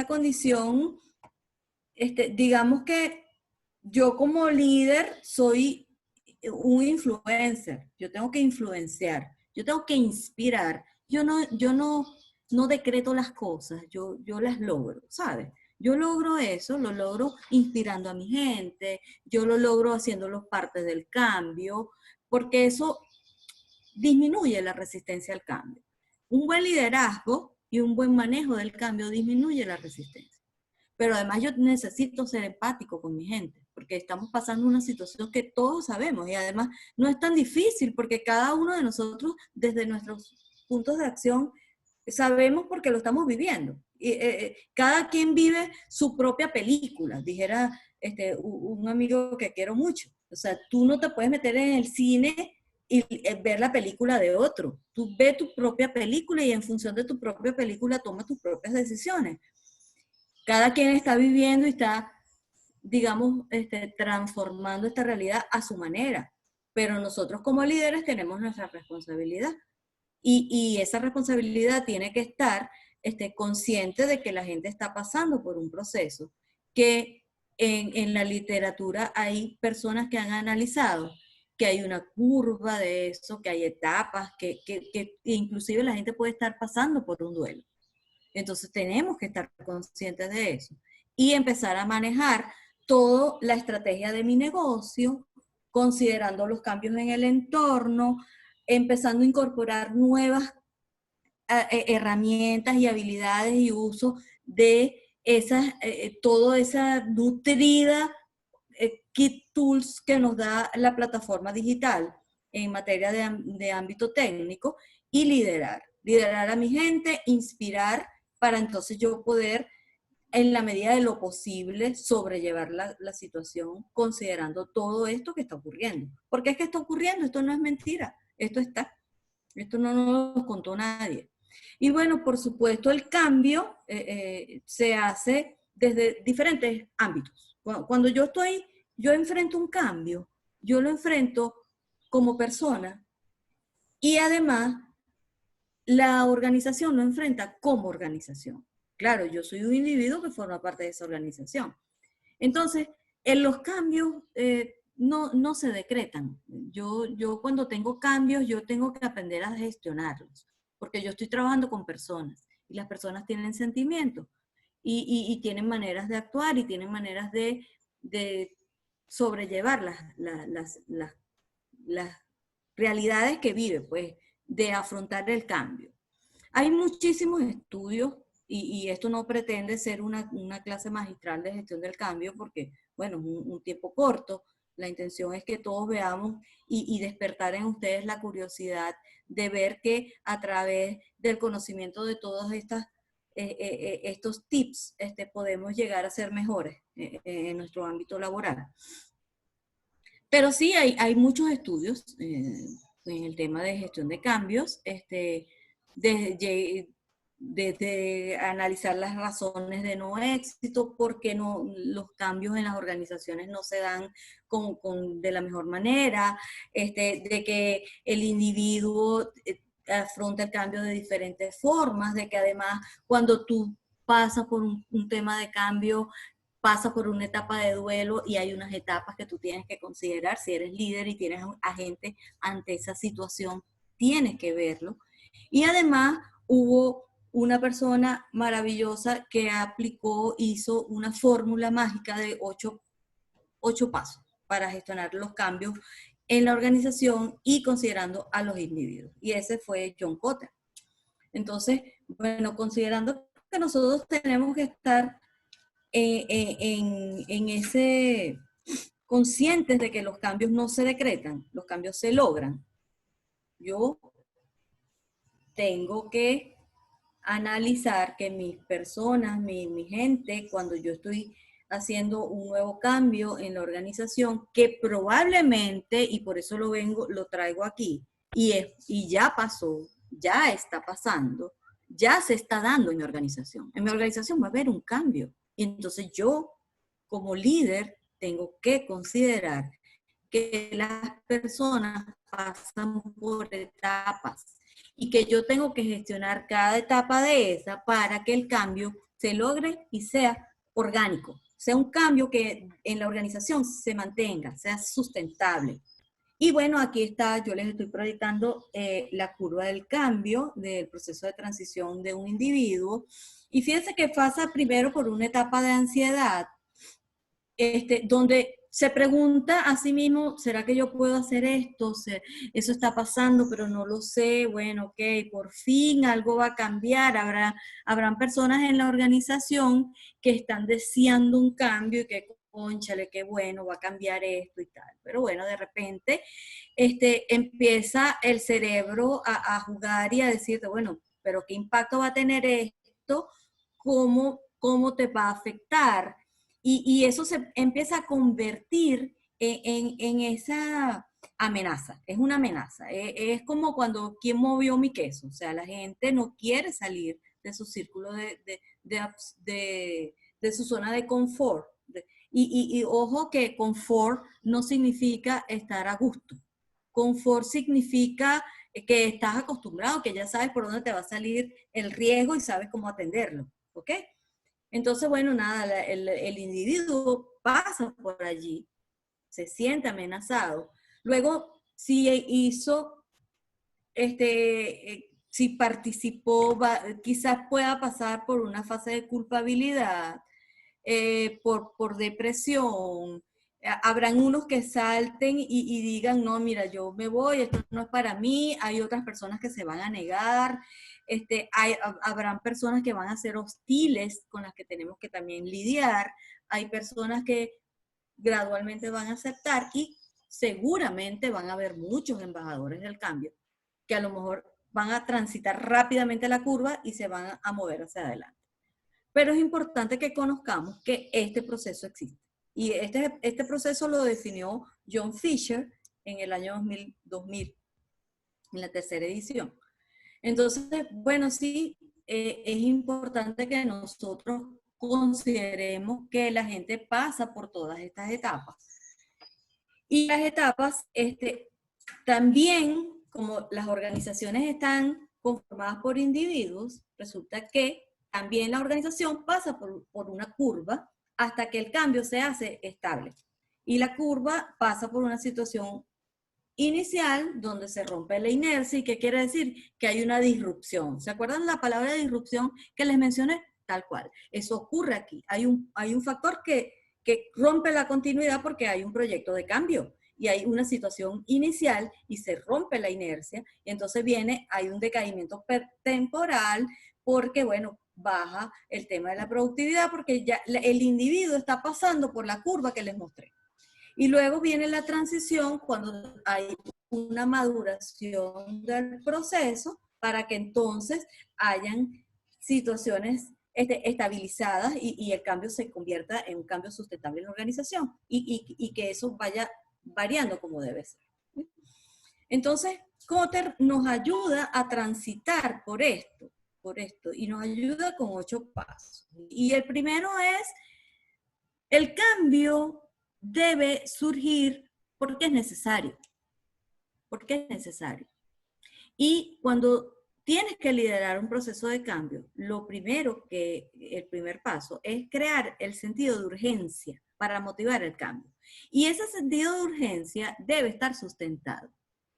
condición, digamos que yo como líder soy un influencer, yo tengo que influenciar, yo tengo que inspirar, yo no decreto las cosas, yo las logro, ¿sabes? Yo logro eso, lo logro inspirando a mi gente, yo lo logro haciéndolos parte del cambio, porque eso disminuye la resistencia al cambio. Un buen liderazgo y un buen manejo del cambio disminuye la resistencia. Pero además yo necesito ser empático con mi gente, porque estamos pasando una situación que todos sabemos y además no es tan difícil porque cada uno de nosotros desde nuestros puntos de acción sabemos porque lo estamos viviendo. Cada quien vive su propia película, dijera un amigo que quiero mucho. O sea, tú no te puedes meter en el cine y ver la película de otro. Tú ves tu propia película y en función de tu propia película tomas tus propias decisiones. Cada quien está viviendo y está, digamos, transformando esta realidad a su manera. Pero nosotros como líderes tenemos nuestra responsabilidad. Y esa responsabilidad tiene que estar consciente de que la gente está pasando por un proceso, que en la literatura hay personas que han analizado que hay una curva de eso, que hay etapas, que inclusive la gente puede estar pasando por un duelo. Entonces tenemos que estar conscientes de eso y empezar a manejar toda la estrategia de mi negocio, considerando los cambios en el entorno, empezando a incorporar nuevas herramientas y habilidades y uso de esas, toda esa nutrida kit tools que nos da la plataforma digital en materia de ámbito técnico y liderar a mi gente, inspirar para entonces yo poder, en la medida de lo posible, sobrellevar la situación considerando todo esto que está ocurriendo. Porque es que está ocurriendo, esto no es mentira, esto no nos lo contó nadie. Y bueno, por supuesto, el cambio se hace desde diferentes ámbitos. Cuando yo enfrento un cambio, yo lo enfrento como persona y además la organización lo enfrenta como organización. Claro, yo soy un individuo que forma parte de esa organización. Entonces, en los cambios no se decretan. Yo cuando tengo cambios, yo tengo que aprender a gestionarlos, porque yo estoy trabajando con personas y las personas tienen sentimientos y tienen maneras de actuar y tienen maneras de sobrellevar las realidades que vive, pues, de afrontar el cambio. Hay muchísimos estudios y esto no pretende ser una clase magistral de gestión del cambio porque, bueno, es un tiempo corto. La intención es que todos veamos y despertar en ustedes la curiosidad de ver que a través del conocimiento de todos estos tips podemos llegar a ser mejores en nuestro ámbito laboral. Pero sí, hay muchos estudios en el tema de gestión de cambios, desde analizar las razones de no éxito, por qué los cambios en las organizaciones no se dan de la mejor manera, de que el individuo afronta el cambio de diferentes formas, de que además cuando tú pasas por un tema de cambio, pasa por una etapa de duelo y hay unas etapas que tú tienes que considerar. Si eres líder y tienes a gente ante esa situación, tienes que verlo. Y además hubo una persona maravillosa que hizo una fórmula mágica de 8 pasos para gestionar los cambios en la organización y considerando a los individuos. Y ese fue John Kotter. Entonces, bueno, considerando que nosotros tenemos que estar en ese conscientes de que los cambios no se decretan, los cambios se logran. Yo tengo que analizar que mis personas, mi gente, cuando yo estoy haciendo un nuevo cambio en la organización, que probablemente, y por eso lo traigo aquí, y ya pasó, ya está pasando, ya se está dando en mi organización. En mi organización va a haber un cambio. Y entonces yo, como líder, tengo que considerar que las personas pasan por etapas y que yo tengo que gestionar cada etapa de esa para que el cambio se logre y sea orgánico, sea un cambio que en la organización se mantenga, sea sustentable. Y bueno, aquí está, yo les estoy proyectando la curva del cambio del proceso de transición de un individuo. Y fíjense que pasa primero por una etapa de ansiedad, donde se pregunta a sí mismo, ¿será que yo puedo hacer esto? Eso está pasando, pero no lo sé. Bueno, ok, por fin algo va a cambiar. Habrán personas en la organización que están deseando un cambio y que, cónchale, qué bueno, va a cambiar esto y tal. Pero bueno, de repente empieza el cerebro a jugar y a decirte, bueno, pero ¿qué impacto va a tener esto? ¿Cómo te va a afectar? Y eso se empieza a convertir en esa amenaza, es una amenaza. Es como cuando, ¿quién movió mi queso? O sea, la gente no quiere salir de su círculo de su zona de confort. Y ojo que confort no significa estar a gusto. Confort significa que estás acostumbrado, que ya sabes por dónde te va a salir el riesgo y sabes cómo atenderlo, ¿ok? Entonces, bueno, nada, el individuo pasa por allí, se siente amenazado. Luego, si hizo, si participó, quizás pueda pasar por una fase de culpabilidad, por depresión. Habrán unos que salten y digan, no, mira, yo me voy, esto no es para mí. Hay otras personas que se van a negar. Habrán personas que van a ser hostiles con las que tenemos que también lidiar. Hay personas que gradualmente van a aceptar y seguramente van a haber muchos embajadores del cambio que a lo mejor van a transitar rápidamente la curva y se van a mover hacia adelante. Pero es importante que conozcamos que este proceso existe. Y este proceso lo definió John Fisher en el año 2000 en la tercera edición. Entonces, bueno, sí, es importante que nosotros consideremos que la gente pasa por todas estas etapas. Y las etapas, también, como las organizaciones están conformadas por individuos, resulta que también la organización pasa por una curva hasta que el cambio se hace estable. Y la curva pasa por una situación inicial donde se rompe la inercia. ¿Y qué quiere decir? Que hay una disrupción. ¿Se acuerdan la palabra disrupción que les mencioné? Tal cual. Eso ocurre aquí. Hay un factor que rompe la continuidad porque hay un proyecto de cambio y hay una situación inicial y se rompe la inercia y entonces hay un decaimiento temporal porque, bueno, baja el tema de la productividad porque ya el individuo está pasando por la curva que les mostré. Y luego viene la transición cuando hay una maduración del proceso para que entonces hayan situaciones estabilizadas y el cambio se convierta en un cambio sustentable en la organización y que eso vaya variando como debe ser. Entonces, Kotter nos ayuda a transitar por esto y nos ayuda con 8 pasos. Y el primero es, el cambio debe surgir porque es necesario. Porque es necesario. Y cuando tienes que liderar un proceso de cambio, el primer paso es crear el sentido de urgencia para motivar el cambio. Y ese sentido de urgencia debe estar sustentado.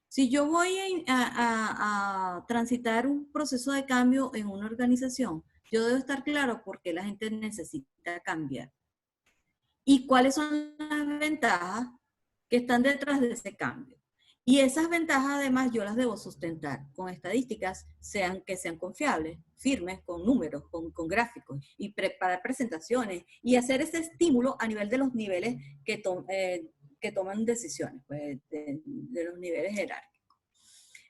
Si yo voy a transitar un proceso de cambio en una organización, yo debo estar claro por qué la gente necesita cambiar. ¿Y cuáles son las ventajas que están detrás de ese cambio? Y esas ventajas, además, yo las debo sustentar con estadísticas que sean confiables, firmes, con números, con gráficos, y preparar presentaciones y hacer ese estímulo a nivel de los niveles que toman decisiones, pues, de los niveles jerárquicos.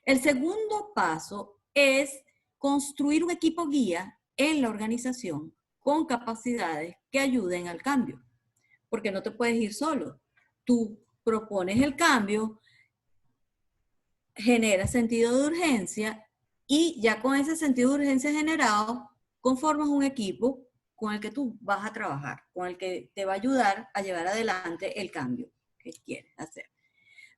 El segundo paso es construir un equipo guía en la organización con capacidades que ayuden al cambio. Porque no te puedes ir solo. Tú propones el cambio, genera sentido de urgencia y ya con ese sentido de urgencia generado, conformas un equipo con el que tú vas a trabajar, con el que te va a ayudar a llevar adelante el cambio que quieres hacer.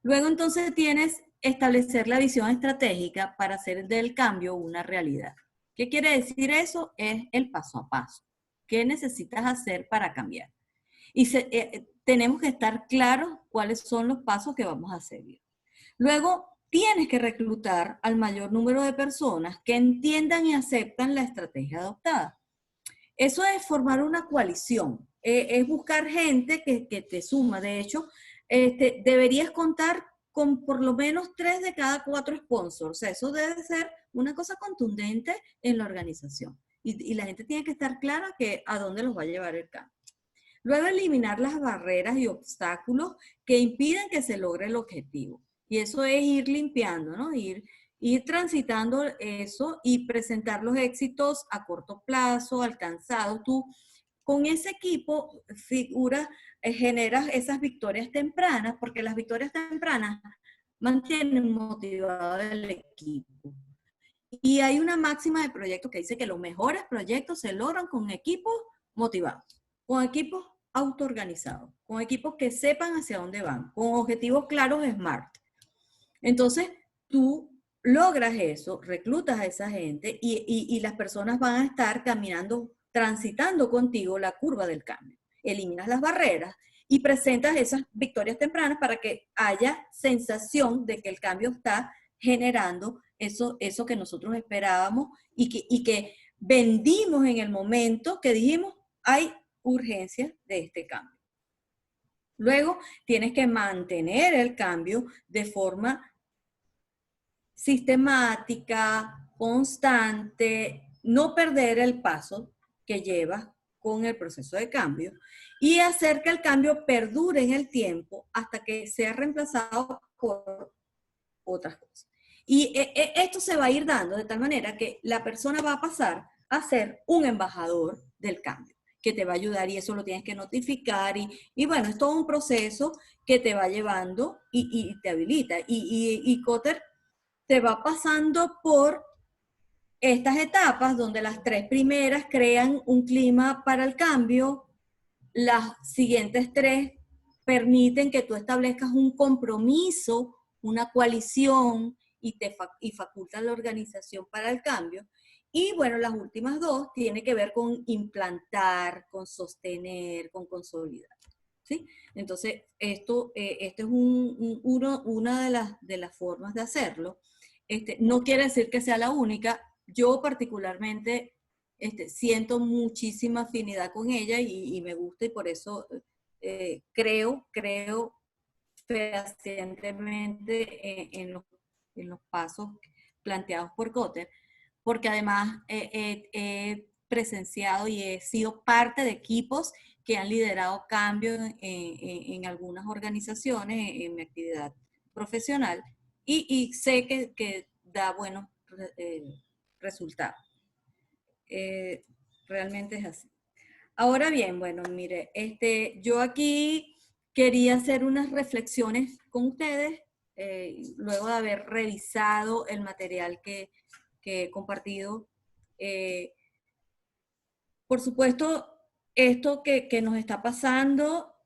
Luego entonces tienes establecer la visión estratégica para hacer del cambio una realidad. ¿Qué quiere decir eso? Es el paso a paso. ¿Qué necesitas hacer para cambiar? Y tenemos que estar claros cuáles son los pasos que vamos a seguir. Luego, tienes que reclutar al mayor número de personas que entiendan y aceptan la estrategia adoptada. Eso es formar una coalición, es buscar gente que te suma. De hecho, deberías contar con por lo menos 3 de cada 4 sponsors. O sea, eso debe ser una cosa contundente en la organización. Y la gente tiene que estar clara a dónde los va a llevar el cambio. Luego, eliminar las barreras y obstáculos que impiden que se logre el objetivo. Y eso es ir limpiando, ¿no? Ir transitando eso y presentar los éxitos a corto plazo, alcanzados. Tú, con ese equipo, generas esas victorias tempranas, porque las victorias tempranas mantienen motivado el equipo. Y hay una máxima de proyectos que dice que los mejores proyectos se logran con equipos motivados, con equipos autoorganizados, con equipos que sepan hacia dónde van, con objetivos claros, SMART. Entonces, tú logras eso, reclutas a esa gente y las personas van a estar caminando, transitando contigo la curva del cambio. Eliminas las barreras y presentas esas victorias tempranas para que haya sensación de que el cambio está generando eso que nosotros esperábamos y que vendimos en el momento que dijimos, hay urgencia de este cambio. Luego, tienes que mantener el cambio de forma sistemática, constante, no perder el paso que llevas con el proceso de cambio y hacer que el cambio perdure en el tiempo hasta que sea reemplazado por otras cosas. Y esto se va a ir dando de tal manera que la persona va a pasar a ser un embajador del cambio, que te va a ayudar y eso lo tienes que notificar y bueno, es todo un proceso que te va llevando y te habilita. Y Kotter te va pasando por estas etapas donde las 3 primeras crean un clima para el cambio, las siguientes 3 permiten que tú establezcas un compromiso, una coalición y facultan la organización para el cambio. Y bueno, las últimas 2 tienen que ver con implantar, con sostener, con consolidar. ¿Sí? Entonces, esto es una de las formas de hacerlo. No quiere decir que sea la única. Yo particularmente siento muchísima afinidad con ella y me gusta y por eso creo fehacientemente en los pasos planteados por Kotter, porque además he presenciado y he sido parte de equipos que han liderado cambios en algunas organizaciones en mi actividad profesional y sé que da buenos resultados. Realmente es así. Ahora bien, bueno, mire, yo aquí quería hacer unas reflexiones con ustedes, luego de haber revisado el material que he compartido. Por supuesto, esto que nos está pasando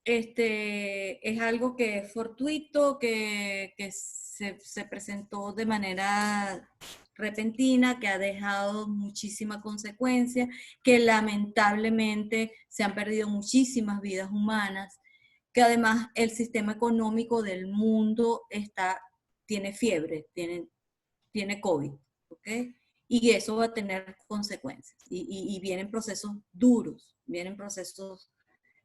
es algo que es fortuito, que se presentó de manera repentina, que ha dejado muchísima consecuencia, que lamentablemente se han perdido muchísimas vidas humanas, que además el sistema económico del mundo tiene fiebre, tiene COVID, ¿ok? Y eso va a tener consecuencias. Y vienen procesos duros, vienen procesos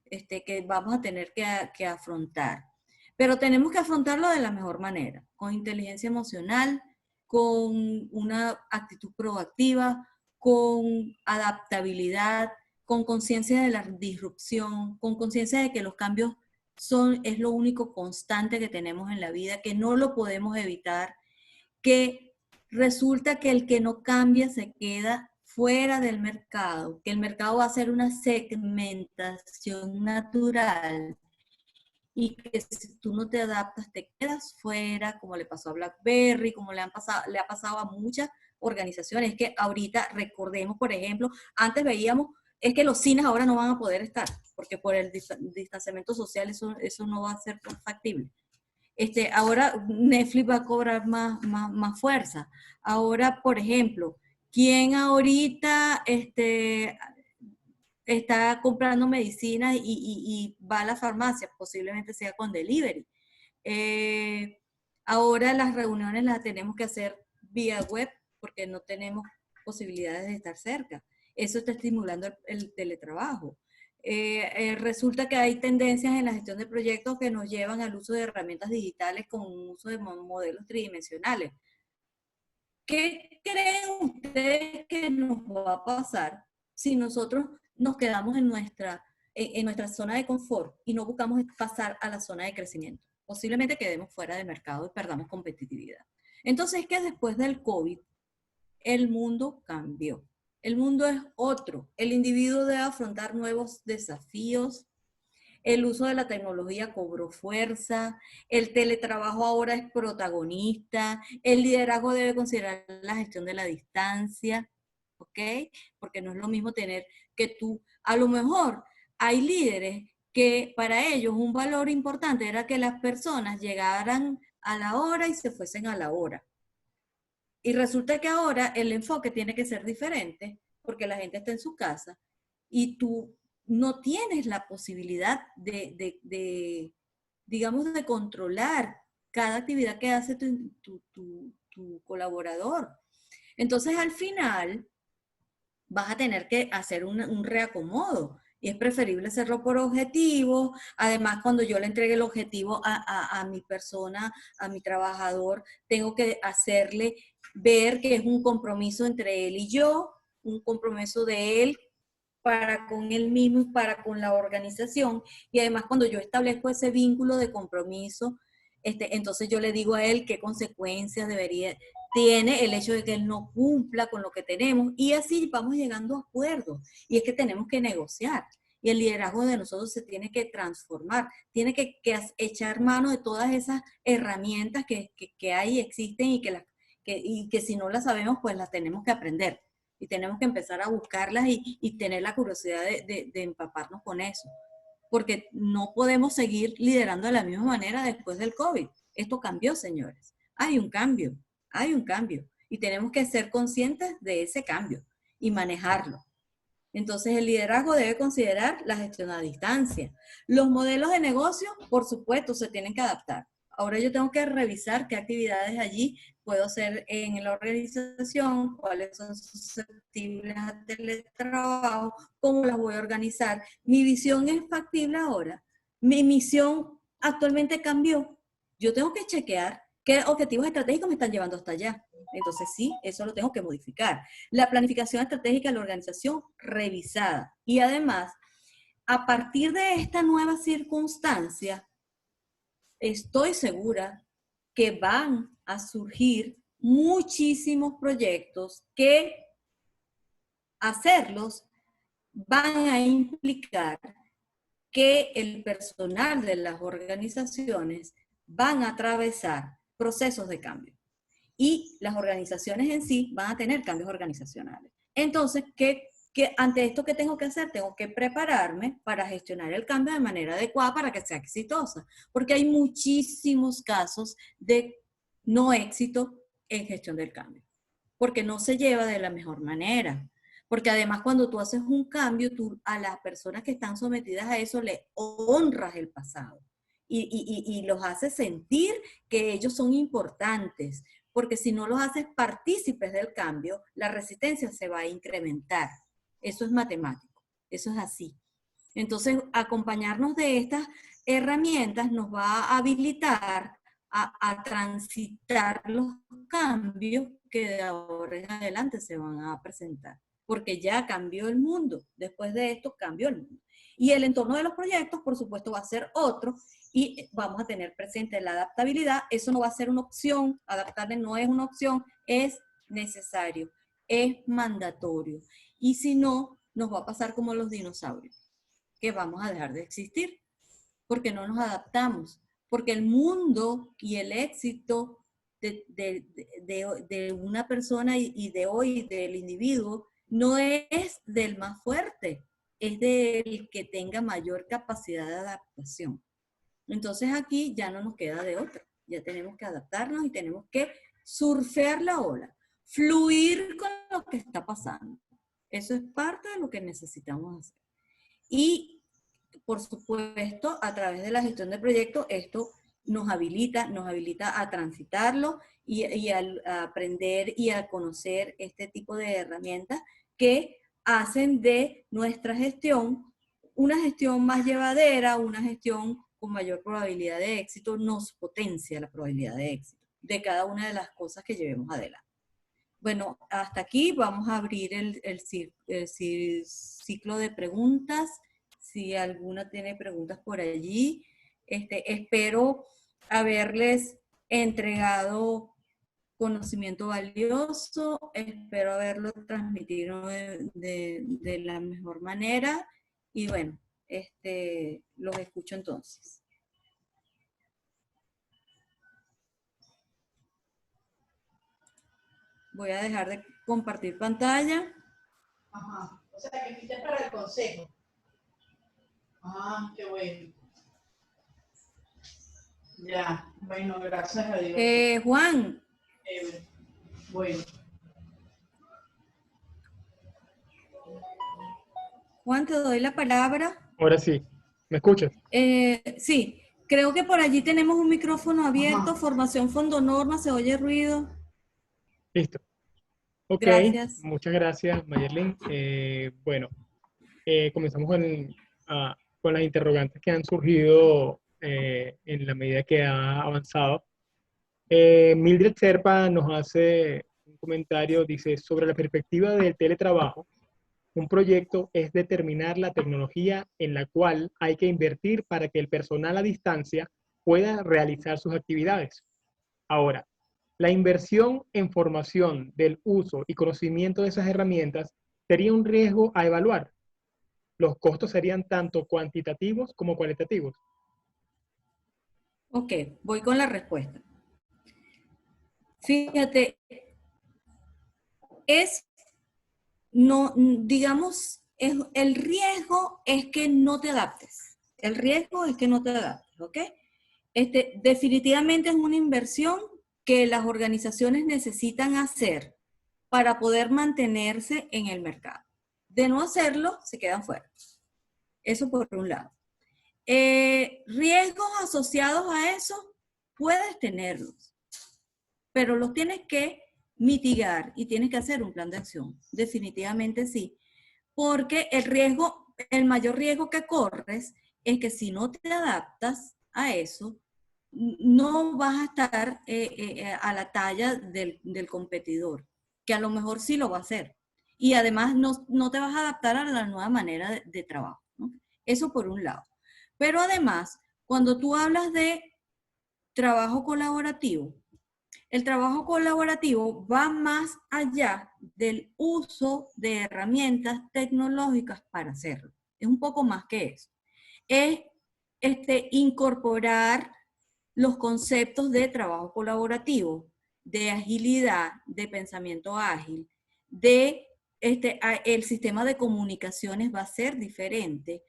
que vamos a tener que afrontar. Pero tenemos que afrontarlo de la mejor manera, con inteligencia emocional, con una actitud proactiva, con adaptabilidad, con conciencia de la disrupción, con conciencia de que los cambios es lo único constante que tenemos en la vida, que no lo podemos evitar, que resulta que el que no cambia se queda fuera del mercado, que el mercado va a hacer una segmentación natural y que si tú no te adaptas te quedas fuera, como le pasó a BlackBerry, como le ha pasado a muchas organizaciones. Es que ahorita recordemos, por ejemplo, antes veíamos, es que los cines ahora no van a poder estar, porque por el distanciamiento social eso no va a ser factible. Ahora Netflix va a cobrar más fuerza. Ahora, por ejemplo, ¿quién ahorita está comprando medicinas y va a la farmacia? Posiblemente sea con delivery. Ahora las reuniones las tenemos que hacer vía web porque no tenemos posibilidades de estar cerca. Eso está estimulando el teletrabajo. Resulta que hay tendencias en la gestión de proyectos que nos llevan al uso de herramientas digitales con un uso de modelos tridimensionales. ¿Qué creen ustedes que nos va a pasar si nosotros nos quedamos en nuestra zona de confort y no buscamos pasar a la zona de crecimiento? Posiblemente quedemos fuera del mercado y perdamos competitividad. Entonces, que después del COVID, el mundo cambió. El mundo es otro. El individuo debe afrontar nuevos desafíos. El uso de la tecnología cobró fuerza. El teletrabajo ahora es protagonista. El liderazgo debe considerar la gestión de la distancia, ¿ok? Porque no es lo mismo tener que tú, a lo mejor hay líderes que para ellos un valor importante era que las personas llegaran a la hora y se fuesen a la hora. Y resulta que ahora el enfoque tiene que ser diferente porque la gente está en su casa y tú no tienes la posibilidad digamos, de controlar cada actividad que hace tu colaborador. Entonces, al final, vas a tener que hacer un reacomodo. Y es preferible hacerlo por objetivo. Además, cuando yo le entregue el objetivo a mi persona, a mi trabajador, tengo que hacerle ver que es un compromiso entre él y yo, un compromiso de él para con él mismo y para con la organización. Y además, cuando yo establezco ese vínculo de compromiso, entonces yo le digo a él qué consecuencias tiene el hecho de que él no cumpla con lo que tenemos, y así vamos llegando a acuerdos. Y es que tenemos que negociar. Y el liderazgo de nosotros se tiene que transformar, tiene que echar mano de todas esas herramientas que hay y existen y que si no las sabemos, pues las tenemos que aprender. Y tenemos que empezar a buscarlas y tener la curiosidad de empaparnos con eso. Porque no podemos seguir liderando de la misma manera después del COVID. Esto cambió, señores. Hay un cambio. Y tenemos que ser conscientes de ese cambio y manejarlo. Entonces, el liderazgo debe considerar la gestión a distancia. Los modelos de negocio, por supuesto, se tienen que adaptar. Ahora yo tengo que revisar qué actividades allí puedo hacer en la organización, cuáles son susceptibles a teletrabajo, cómo las voy a organizar. Mi visión es factible ahora. Mi misión actualmente cambió. Yo tengo que chequear qué objetivos estratégicos me están llevando hasta allá. Entonces sí, eso lo tengo que modificar. La planificación estratégica de la organización revisada. Y además, a partir de esta nueva circunstancia, estoy segura que van a surgir muchísimos proyectos que hacerlos van a implicar que el personal de las organizaciones van a atravesar procesos de cambio. Y las organizaciones en sí van a tener cambios organizacionales. Entonces, ante esto que tengo que hacer? Tengo que prepararme para gestionar el cambio de manera adecuada para que sea exitosa, porque hay muchísimos casos de no éxito en gestión del cambio, porque no se lleva de la mejor manera. Porque además cuando tú haces un cambio, tú a las personas que están sometidas a eso le honras el pasado y los haces sentir que ellos son importantes, porque si no los haces partícipes del cambio, la resistencia se va a incrementar. Eso es matemático, eso es así. Entonces, acompañarnos de estas herramientas nos va a habilitar a transitar los cambios que de ahora en adelante se van a presentar, porque ya cambió el mundo. Después de esto cambió el mundo. Y el entorno de los proyectos, por supuesto, va a ser otro, y vamos a tener presente la adaptabilidad. Eso no va a ser una opción, adaptarle no es una opción, es necesario, es mandatorio. Y si no, nos va a pasar como los dinosaurios, que vamos a dejar de existir, porque no nos adaptamos, porque el mundo y el éxito de una persona y de hoy, del individuo, no es del más fuerte, es del que tenga mayor capacidad de adaptación. Entonces aquí ya no nos queda de otra. Ya tenemos que adaptarnos y tenemos que surfear la ola, fluir con lo que está pasando. Eso es parte de lo que necesitamos hacer. Y, por supuesto, a través de la gestión de proyectos, esto nos habilita a transitarlo y a aprender y a conocer este tipo de herramientas que hacen de nuestra gestión una gestión más llevadera, una gestión con mayor probabilidad de éxito, nos potencia la probabilidad de éxito de cada una de las cosas que llevemos adelante. Bueno, hasta aquí vamos a abrir el ciclo de preguntas. Si alguna tiene preguntas por allí, espero haberles entregado conocimiento valioso, espero haberlo transmitido de la mejor manera y bueno, los escucho entonces. Voy a dejar de compartir pantalla. Ajá, o sea que fuiste para el consejo. Ah, qué bueno. Ya, bueno, gracias a Dios. Juan. Bueno. Juan, te doy la palabra. Ahora sí, ¿me escuchas? Sí, creo que por allí tenemos un micrófono abierto. Ajá. Formación Fondo Norma, ¿se oye ruido? Listo. Ok, Gracias. muchas gracias, Mayerlin. Bueno, comenzamos con las interrogantes que han surgido en la medida que ha avanzado. Mildred Serpa nos hace un comentario, dice, sobre la perspectiva del teletrabajo, un proyecto es determinar la tecnología en la cual hay que invertir para que el personal a distancia pueda realizar sus actividades. Ahora, la inversión en formación del uso y conocimiento de esas herramientas sería un riesgo a evaluar. Los costos serían tanto cuantitativos como cualitativos. Ok, voy con la respuesta. Fíjate, digamos, el riesgo es que no te adaptes. El riesgo es que no te adaptes, ¿ok? Definitivamente es una inversión que las organizaciones necesitan hacer para poder mantenerse en el mercado. De no hacerlo, se quedan fuera. Eso por un lado. Riesgos asociados a eso, puedes tenerlos, pero los tienes que mitigar y tienes que hacer un plan de acción. Definitivamente sí, porque el mayor riesgo que corres es que si no te adaptas a eso, no vas a estar a la talla del competidor, que a lo mejor sí lo va a hacer. Y además no te vas a adaptar a la nueva manera de trabajo, ¿no? Eso por un lado. Pero además, cuando tú hablas de trabajo colaborativo, el trabajo colaborativo va más allá del uso de herramientas tecnológicas para hacerlo. Es un poco más que eso. Es incorporar los conceptos de trabajo colaborativo, de agilidad, de pensamiento ágil, el sistema de comunicaciones va a ser diferente.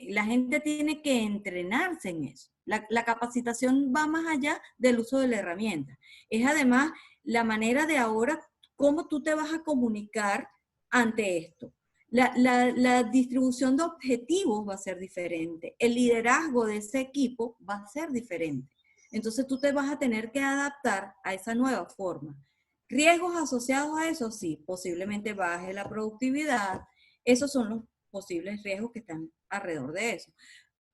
La gente tiene que entrenarse en eso. La capacitación va más allá del uso de la herramienta. Es además la manera de ahora, cómo tú te vas a comunicar ante esto. La distribución de objetivos va a ser diferente. El liderazgo de ese equipo va a ser diferente. Entonces tú te vas a tener que adaptar a esa nueva forma. Riesgos asociados a eso, sí, posiblemente baje la productividad. Esos son los posibles riesgos que están alrededor de eso.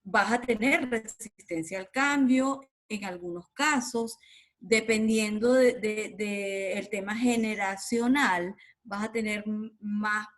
Vas a tener resistencia al cambio en algunos casos, dependiendo del tema generacional, vas a tener más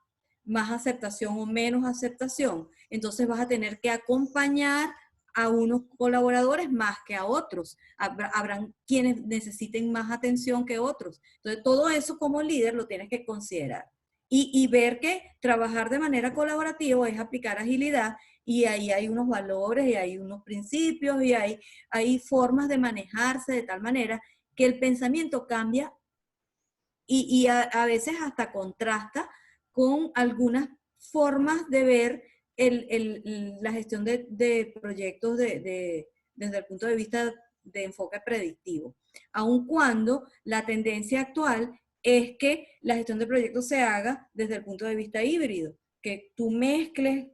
aceptación o menos aceptación. Entonces vas a tener que acompañar a unos colaboradores más que a otros. Habrán quienes necesiten más atención que otros. Entonces todo eso como líder lo tienes que considerar. Y ver que trabajar de manera colaborativa es aplicar agilidad y ahí hay unos valores y hay unos principios y hay formas de manejarse de tal manera que el pensamiento cambia y a veces hasta contrasta con algunas formas de ver la gestión de proyectos desde el punto de vista de enfoque predictivo, aun cuando la tendencia actual es que la gestión de proyectos se haga desde el punto de vista híbrido, que tú mezcles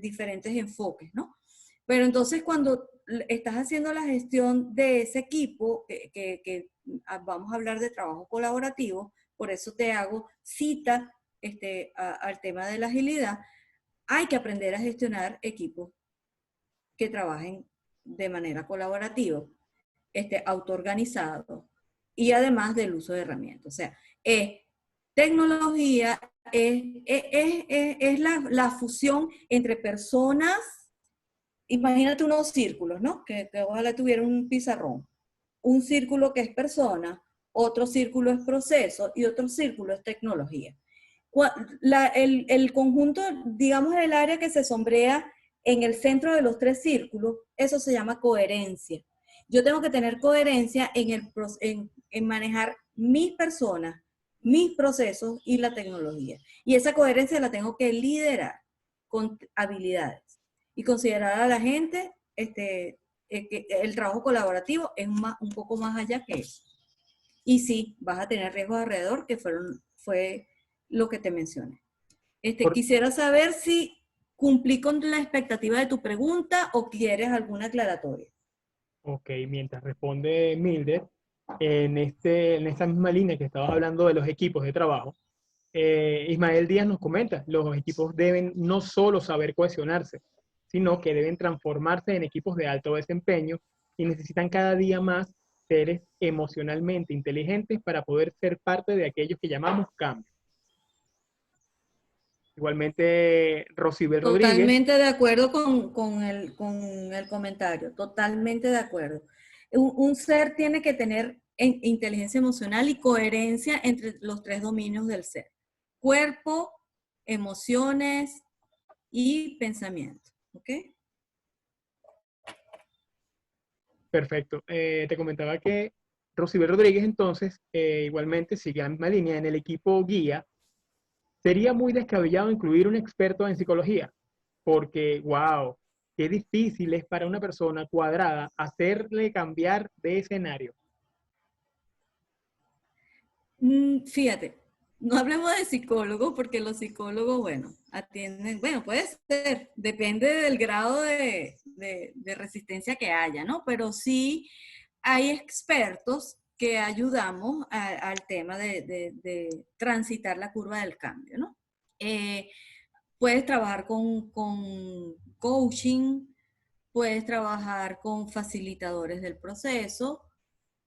diferentes enfoques, ¿no? Pero entonces cuando estás haciendo la gestión de ese equipo, que vamos a hablar de trabajo colaborativo, por eso te hago cita al tema de la agilidad, hay que aprender a gestionar equipos que trabajen de manera colaborativa, autoorganizado, y además del uso de herramientas. O sea, tecnología es la fusión entre personas. Imagínate unos círculos, ¿no? Que ojalá tuviera un pizarrón. Un círculo que es persona, otro círculo es proceso y otro círculo es tecnología. El conjunto, digamos, el área que se sombrea en el centro de los tres círculos, eso se llama coherencia. Yo tengo que tener coherencia en manejar mis personas, mis procesos y la tecnología. Y esa coherencia la tengo que liderar con habilidades y considerar a la gente, que el trabajo colaborativo es un poco más allá que eso. Y sí, vas a tener riesgos alrededor, que fue lo que te mencioné. Quisiera saber si cumplí con la expectativa de tu pregunta o quieres alguna aclaratoria. Ok, mientras responde Mildred, en esta misma línea que estabas hablando de los equipos de trabajo, Ismael Díaz nos comenta, los equipos deben no solo saber cohesionarse, sino que deben transformarse en equipos de alto desempeño y necesitan cada día más seres emocionalmente inteligentes para poder ser parte de aquellos que llamamos cambios. Igualmente, Rosibel Rodríguez. Totalmente de acuerdo con el comentario, totalmente de acuerdo. Un ser tiene que tener inteligencia emocional y coherencia entre los tres dominios del ser: cuerpo, emociones y pensamiento. ¿Ok? Perfecto. Te comentaba que Rosibel Rodríguez entonces igualmente sigue la misma línea. En el equipo guía sería muy descabellado incluir un experto en psicología, porque, wow, qué difícil es para una persona cuadrada hacerle cambiar de escenario. Fíjate, no hablemos de psicólogos porque los psicólogos, bueno, atienden, bueno, puede ser, depende del grado de resistencia que haya, ¿no? Pero sí hay expertos que ayudamos al tema de transitar la curva del cambio, ¿no? Puedes trabajar con coaching, puedes trabajar con facilitadores del proceso,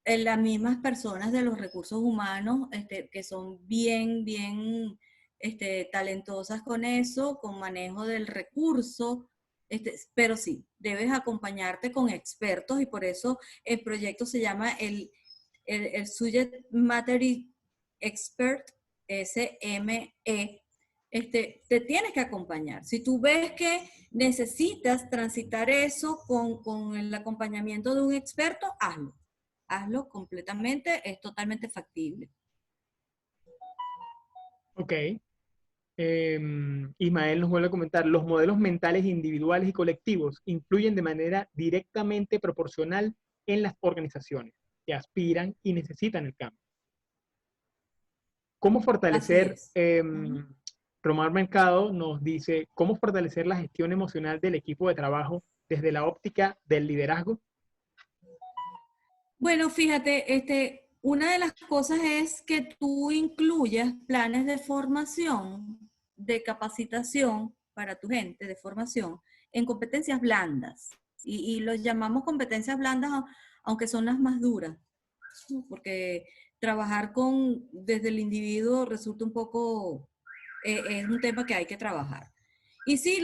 las mismas personas de los recursos humanos que son bien talentosas con eso, con manejo del recurso, pero sí, debes acompañarte con expertos y por eso el proyecto se llama el Subject Matter Expert, SME. Te tienes que acompañar. Si tú ves que necesitas transitar eso con el acompañamiento de un experto, hazlo. Hazlo completamente, es totalmente factible. Ok. Ismael nos vuelve a comentar, los modelos mentales individuales y colectivos influyen de manera directamente proporcional en las organizaciones que aspiran y necesitan el cambio. ¿Cómo fortalecer, Romar Mercado nos dice, cómo fortalecer la gestión emocional del equipo de trabajo desde la óptica del liderazgo? Bueno, fíjate, una de las cosas es que tú incluyas planes de formación, de capacitación para tu gente, de formación, en competencias blandas. Y los llamamos competencias blandas, aunque son las más duras, porque trabajar desde el individuo resulta un poco, es un tema que hay que trabajar. Y sí,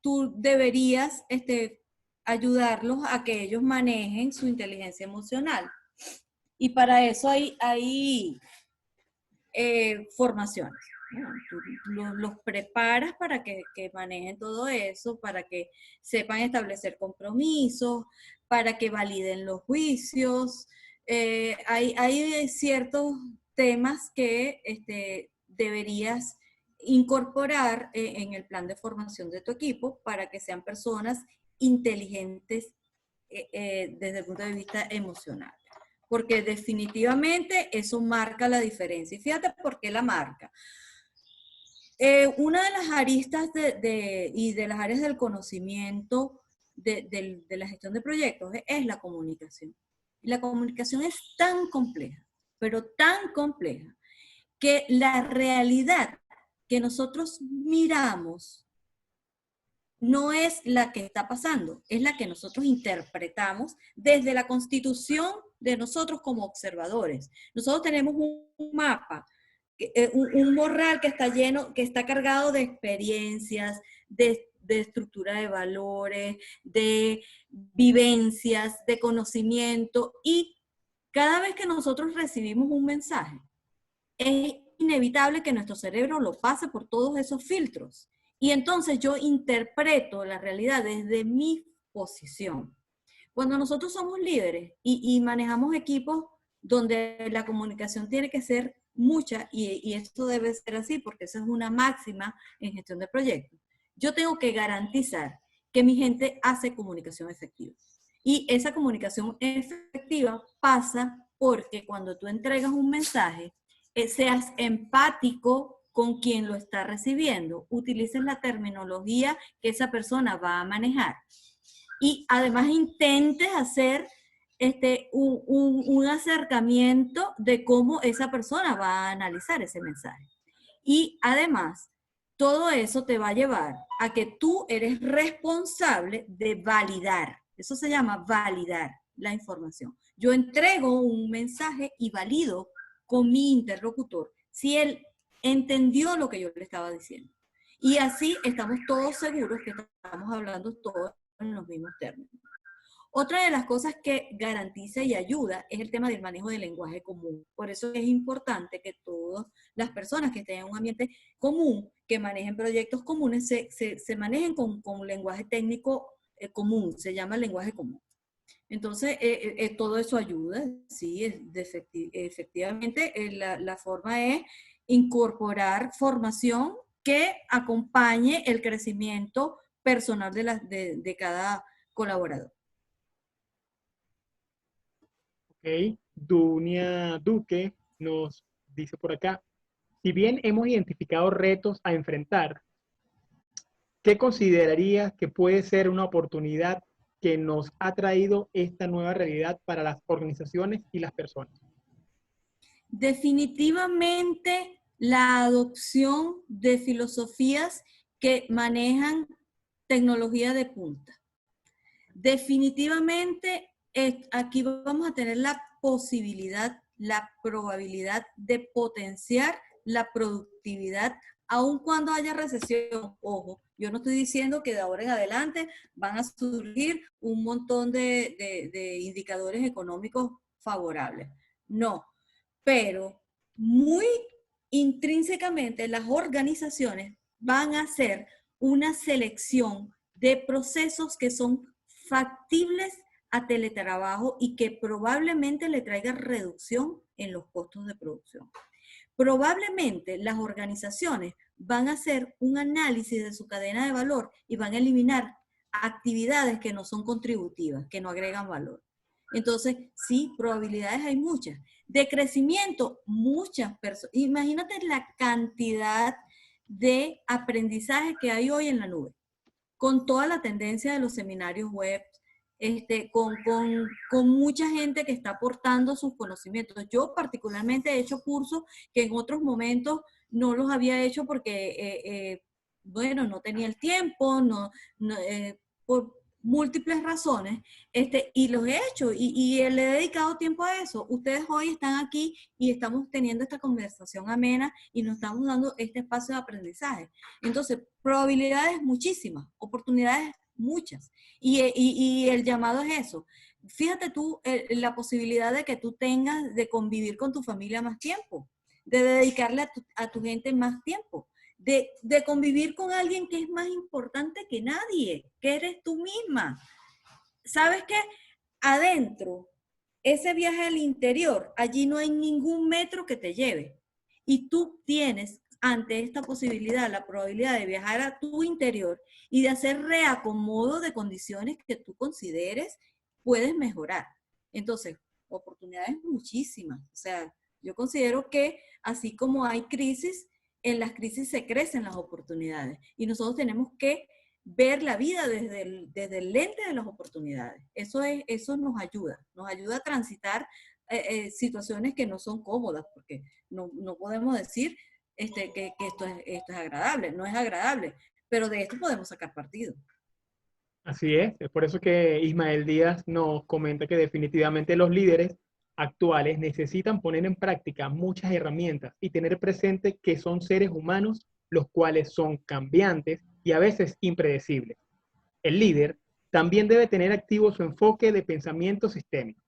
tú deberías ayudarlos a que ellos manejen su inteligencia emocional. Y para eso hay formaciones. Tú los preparas para que manejen todo eso, para que sepan establecer compromisos, para que validen los juicios. Hay ciertos temas que deberías incorporar en el plan de formación de tu equipo para que sean personas inteligentes desde el punto de vista emocional. Porque definitivamente eso marca la diferencia. Y fíjate por qué la marca. Una de las aristas y de las áreas del conocimiento de la gestión de proyectos es la comunicación. Y la comunicación es tan compleja, pero tan compleja, que la realidad que nosotros miramos no es la que está pasando, es la que nosotros interpretamos desde la constitución de nosotros como observadores. Nosotros tenemos un mapa, un borrar que está lleno, que está cargado de experiencias, de estructura de valores, de vivencias, de conocimiento, y cada vez que nosotros recibimos un mensaje, es inevitable que nuestro cerebro lo pase por todos esos filtros. Y entonces yo interpreto la realidad desde mi posición. Cuando nosotros somos líderes y manejamos equipos donde la comunicación tiene que ser mucha, y esto debe ser así porque esa es una máxima en gestión de proyectos, yo tengo que garantizar que mi gente hace comunicación efectiva. Y esa comunicación efectiva pasa porque cuando tú entregas un mensaje, seas empático con quien lo está recibiendo, utilices la terminología que esa persona va a manejar. Y además intentes hacer un acercamiento de cómo esa persona va a analizar ese mensaje. Y además, todo eso te va a llevar a que tú eres responsable de validar. Eso se llama validar la información. Yo entrego un mensaje y valido con mi interlocutor si él entendió lo que yo le estaba diciendo. Y así estamos todos seguros que estamos hablando todos en los mismos términos. Otra de las cosas que garantiza y ayuda es el tema del manejo del lenguaje común. Por eso es importante que todas las personas que estén en un ambiente común, que manejen proyectos comunes, se manejen con un lenguaje técnico común, se llama lenguaje común. Entonces, todo eso ayuda, sí, efectivamente, la forma es incorporar formación que acompañe el crecimiento personal de cada colaborador. Ok, Dunia Duque nos dice por acá, si bien hemos identificado retos a enfrentar, ¿qué considerarías que puede ser una oportunidad que nos ha traído esta nueva realidad para las organizaciones y las personas? Definitivamente la adopción de filosofías que manejan tecnología de punta. Definitivamente aquí vamos a tener la posibilidad, la probabilidad de potenciar la productividad aun cuando haya recesión. Ojo, yo no estoy diciendo que de ahora en adelante van a surgir un montón de indicadores económicos favorables. No, pero muy intrínsecamente las organizaciones van a hacer una selección de procesos que son factibles a teletrabajo y que probablemente le traiga reducción en los costos de producción. Probablemente las organizaciones van a hacer un análisis de su cadena de valor y van a eliminar actividades que no son contributivas, que no agregan valor. Entonces, sí, probabilidades hay muchas. De crecimiento, muchas personas. Imagínate la cantidad de aprendizaje que hay hoy en la nube, con toda la tendencia de los seminarios web, con mucha gente que está aportando sus conocimientos. Yo particularmente he hecho cursos que en otros momentos no los había hecho porque, bueno, no tenía el tiempo, por múltiples razones, y los he hecho y le he dedicado tiempo a eso. Ustedes hoy están aquí y estamos teniendo esta conversación amena y nos estamos dando este espacio de aprendizaje. Entonces, probabilidades muchísimas, oportunidades muchas. Y el llamado es eso. Fíjate tú la posibilidad de que tú tengas de convivir con tu familia más tiempo, de dedicarle a tu gente más tiempo, de convivir con alguien que es más importante que nadie, que eres tú misma. ¿Sabes qué? Adentro, ese viaje al interior, allí no hay ningún metro que te lleve. Y tú tienes ante esta posibilidad, la probabilidad de viajar a tu interior y de hacer reacomodo de condiciones que tú consideres puedes mejorar. Entonces, oportunidades muchísimas. O sea, yo considero que así como hay crisis, en las crisis se crecen las oportunidades. Y nosotros tenemos que ver la vida desde el lente de las oportunidades. Eso nos ayuda a transitar situaciones que no son cómodas, porque no podemos decir que esto es agradable, no es agradable, pero de esto podemos sacar partido. Así es por eso que Ismael Díaz nos comenta que definitivamente los líderes actuales necesitan poner en práctica muchas herramientas y tener presente que son seres humanos los cuales son cambiantes y a veces impredecibles. El líder también debe tener activo su enfoque de pensamiento sistémico.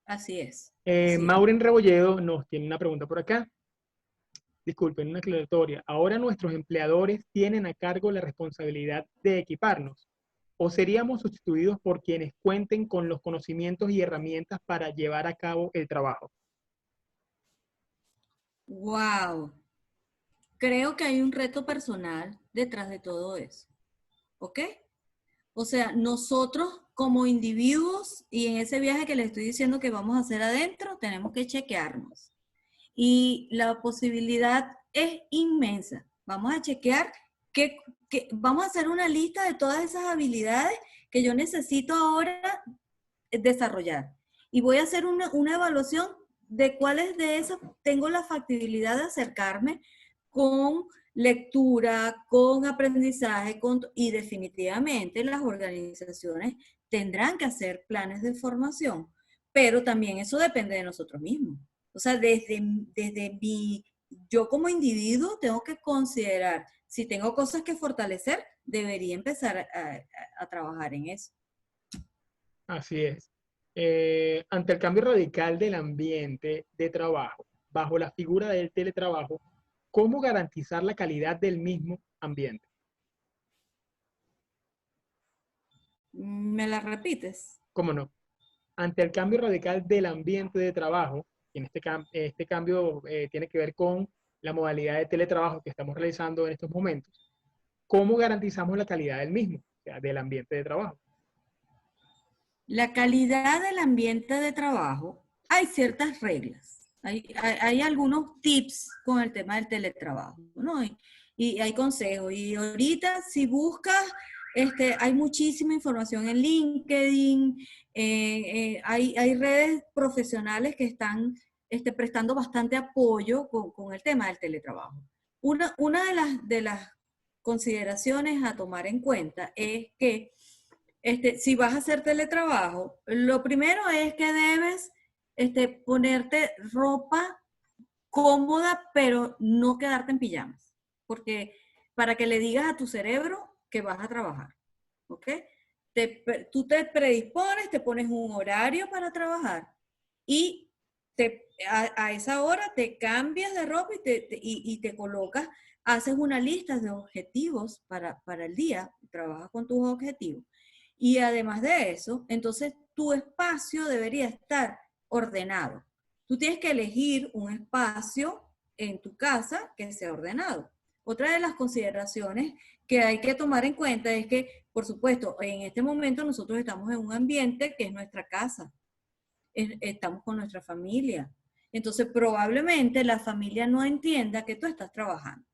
Así es. Maureen Rebolledo nos tiene una pregunta por acá. Disculpen, una aclaratoria. ¿Ahora nuestros empleadores tienen a cargo la responsabilidad de equiparnos? ¿O seríamos sustituidos por quienes cuenten con los conocimientos y herramientas para llevar a cabo el trabajo? Wow. Creo que hay un reto personal detrás de todo eso. ¿Ok? O sea, nosotros como individuos y en ese viaje que les estoy diciendo que vamos a hacer adentro, tenemos que chequearnos. Y la posibilidad es inmensa. Vamos a chequear que vamos a hacer una lista de todas esas habilidades que yo necesito ahora desarrollar. Y voy a hacer una evaluación de cuáles de esas tengo la factibilidad de acercarme con lectura, con aprendizaje, y definitivamente las organizaciones tendrán que hacer planes de formación, pero también eso depende de nosotros mismos. O sea, yo como individuo tengo que considerar, si tengo cosas que fortalecer, debería empezar a trabajar en eso. Así es. Ante el cambio radical del ambiente de trabajo, bajo la figura del teletrabajo, ¿cómo garantizar la calidad del mismo ambiente? ¿Me la repites? ¿Cómo no? Ante el cambio radical del ambiente de trabajo, y en este cambio tiene que ver con la modalidad de teletrabajo que estamos realizando en estos momentos, ¿cómo garantizamos la calidad del mismo, o sea, del ambiente de trabajo? La calidad del ambiente de trabajo, hay ciertas reglas. Hay algunos tips con el tema del teletrabajo, ¿no? Y hay consejos. Y ahorita, si buscas, hay muchísima información en LinkedIn, hay redes profesionales que están prestando bastante apoyo con el tema del teletrabajo. Una de las consideraciones a tomar en cuenta es que si vas a hacer teletrabajo, lo primero es que debes ponerte ropa cómoda, pero no quedarte en pijamas. Porque para que le digas a tu cerebro que vas a trabajar, ¿ok? Tú te predispones, te pones un horario para trabajar y a esa hora te cambias de ropa y te colocas, haces una lista de objetivos para el día, trabajas con tus objetivos. Y además de eso, entonces tu espacio debería estar ordenado. Tú tienes que elegir un espacio en tu casa que sea ordenado. Otra de las consideraciones que hay que tomar en cuenta es que, por supuesto, en este momento nosotros estamos en un ambiente que es nuestra casa. Estamos con nuestra familia. Entonces, probablemente la familia no entienda que tú estás trabajando.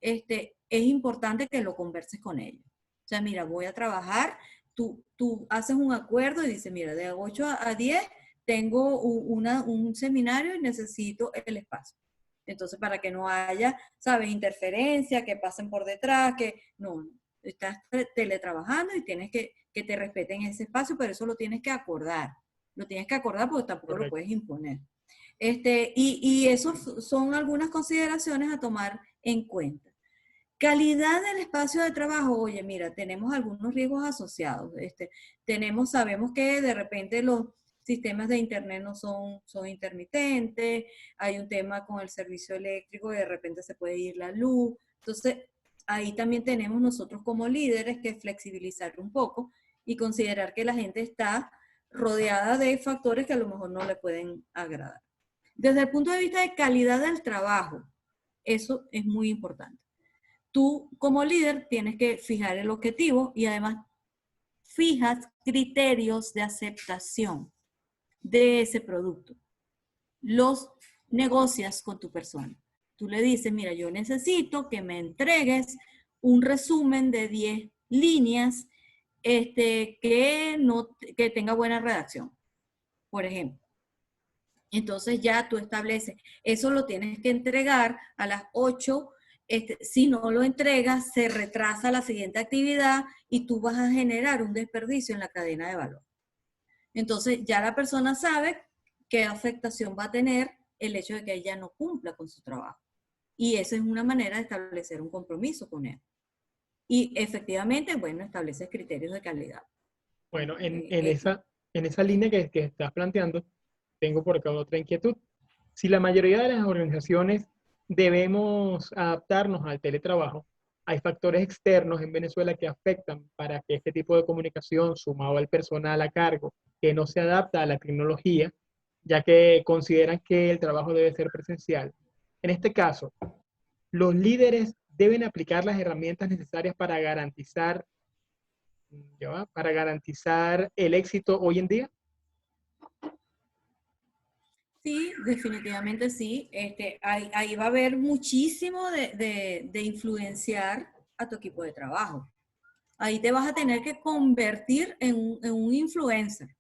Es importante que lo converses con ellos. O sea, mira, voy a trabajar. Tú haces un acuerdo y dices, mira, de 8 a 10 tengo un seminario y necesito el espacio. Entonces, para que no haya, ¿sabes? Interferencia, que pasen por detrás, que no, estás teletrabajando y tienes que te respeten ese espacio, pero eso lo tienes que acordar. Lo tienes que acordar porque tampoco Correcto. Lo puedes imponer. Y eso son algunas consideraciones a tomar en cuenta. Calidad del espacio de trabajo, oye, mira, tenemos algunos riesgos asociados. Sabemos que de repente los sistemas de internet no son intermitentes, hay un tema con el servicio eléctrico y de repente se puede ir la luz. Entonces, ahí también tenemos nosotros como líderes que flexibilizar un poco y considerar que la gente está rodeada de factores que a lo mejor no le pueden agradar. Desde el punto de vista de calidad del trabajo, eso es muy importante. Tú como líder tienes que fijar el objetivo y además fijas criterios de aceptación de ese producto. Los negocias con tu persona. Tú le dices, mira, yo necesito que me entregues un resumen de 10 líneas que tenga buena redacción, por ejemplo. Entonces ya tú estableces, eso lo tienes que entregar a las 8. Si no lo entregas, se retrasa la siguiente actividad y tú vas a generar un desperdicio en la cadena de valor. Entonces ya la persona sabe qué afectación va a tener el hecho de que ella no cumpla con su trabajo. Y esa es una manera de establecer un compromiso con él. Y efectivamente, bueno, estableces criterios de calidad. Bueno, en esa línea que estás planteando, tengo por acá otra inquietud. Si la mayoría de las organizaciones debemos adaptarnos al teletrabajo, hay factores externos en Venezuela que afectan para que este tipo de comunicación, sumado al personal a cargo, que no se adapta a la tecnología, ya que consideran que el trabajo debe ser presencial. En este caso, los líderes deben aplicar las herramientas necesarias para garantizar el éxito hoy en día. Sí, definitivamente sí. Ahí va a haber muchísimo de influenciar a tu equipo de trabajo. Ahí te vas a tener que convertir en un influencer.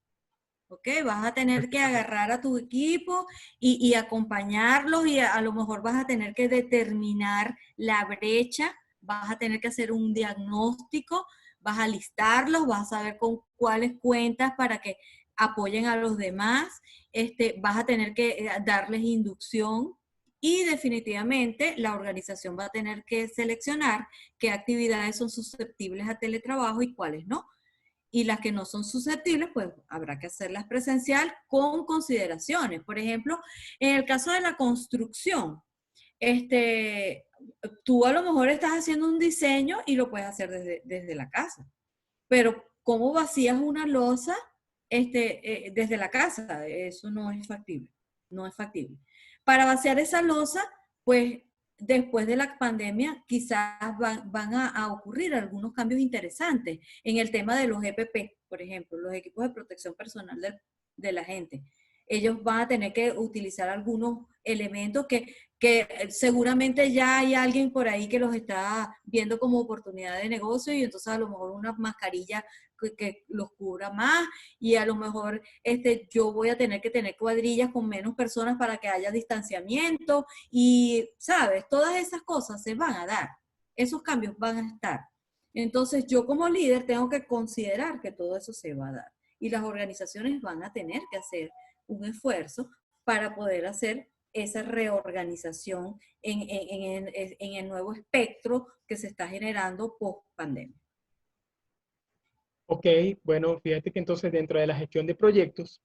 ¿Ok? Vas a tener que agarrar a tu equipo y acompañarlos y a lo mejor vas a tener que determinar la brecha, vas a tener que hacer un diagnóstico, vas a listarlos, vas a saber con cuáles cuentas para que apoyen a los demás, vas a tener que darles inducción y definitivamente la organización va a tener que seleccionar qué actividades son susceptibles a teletrabajo y cuáles no. Y las que no son susceptibles, pues habrá que hacerlas presencial con consideraciones. Por ejemplo, en el caso de la construcción, tú a lo mejor estás haciendo un diseño y lo puedes hacer desde la casa. Pero ¿cómo vacías una losa desde la casa? Eso no es factible. No es factible. Para vaciar esa losa, pues después de la pandemia quizás van a ocurrir algunos cambios interesantes en el tema de los EPP, por ejemplo, los equipos de protección personal de la gente. Ellos van a tener que utilizar algunos elementos que seguramente ya hay alguien por ahí que los está viendo como oportunidad de negocio y entonces a lo mejor una mascarilla que los cubra más y a lo mejor yo voy a tener que tener cuadrillas con menos personas para que haya distanciamiento y, ¿sabes? Todas esas cosas se van a dar. Esos cambios van a estar. Entonces yo como líder tengo que considerar que todo eso se va a dar y las organizaciones van a tener que hacer un esfuerzo para poder hacer esa reorganización en el nuevo espectro que se está generando post pandemia. Ok, bueno, fíjate que entonces dentro de la gestión de proyectos,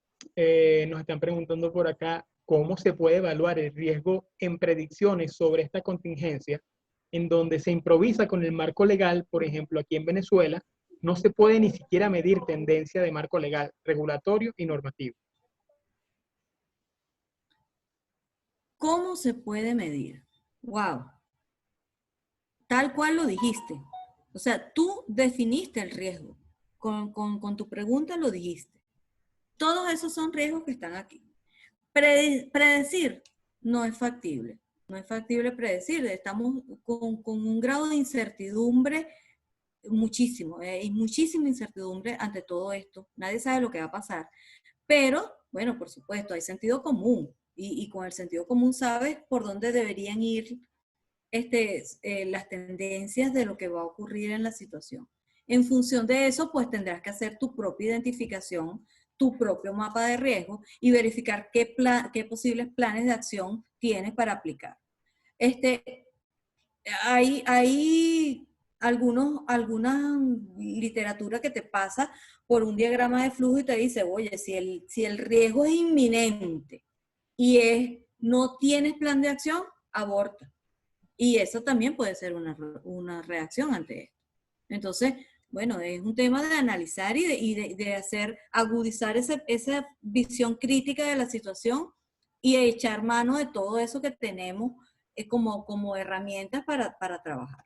nos están preguntando por acá cómo se puede evaluar el riesgo en predicciones sobre esta contingencia, en donde se improvisa con el marco legal. Por ejemplo, aquí en Venezuela, no se puede ni siquiera medir tendencia de marco legal, regulatorio y normativo. ¿Cómo se puede medir? ¡Wow! Tal cual lo dijiste. O sea, tú definiste el riesgo. Con tu pregunta lo dijiste. Todos esos son riesgos que están aquí. Predecir no es factible. No es factible predecir. Estamos con un grado de incertidumbre muchísimo. Hay muchísima incertidumbre ante todo esto. Nadie sabe lo que va a pasar. Pero, bueno, por supuesto, hay sentido común. Y con el sentido común sabes por dónde deberían ir las tendencias de lo que va a ocurrir en la situación. En función de eso, pues tendrás que hacer tu propia identificación, tu propio mapa de riesgo y verificar qué posibles planes de acción tienes para aplicar. Hay alguna literatura que te pasa por un diagrama de flujo y te dice, oye, si el riesgo es inminente y no tienes plan de acción, aborta. Y eso también puede ser una reacción ante esto. Entonces, bueno, es un tema de analizar y de agudizar esa visión crítica de la situación y echar mano de todo eso que tenemos como herramientas para trabajar.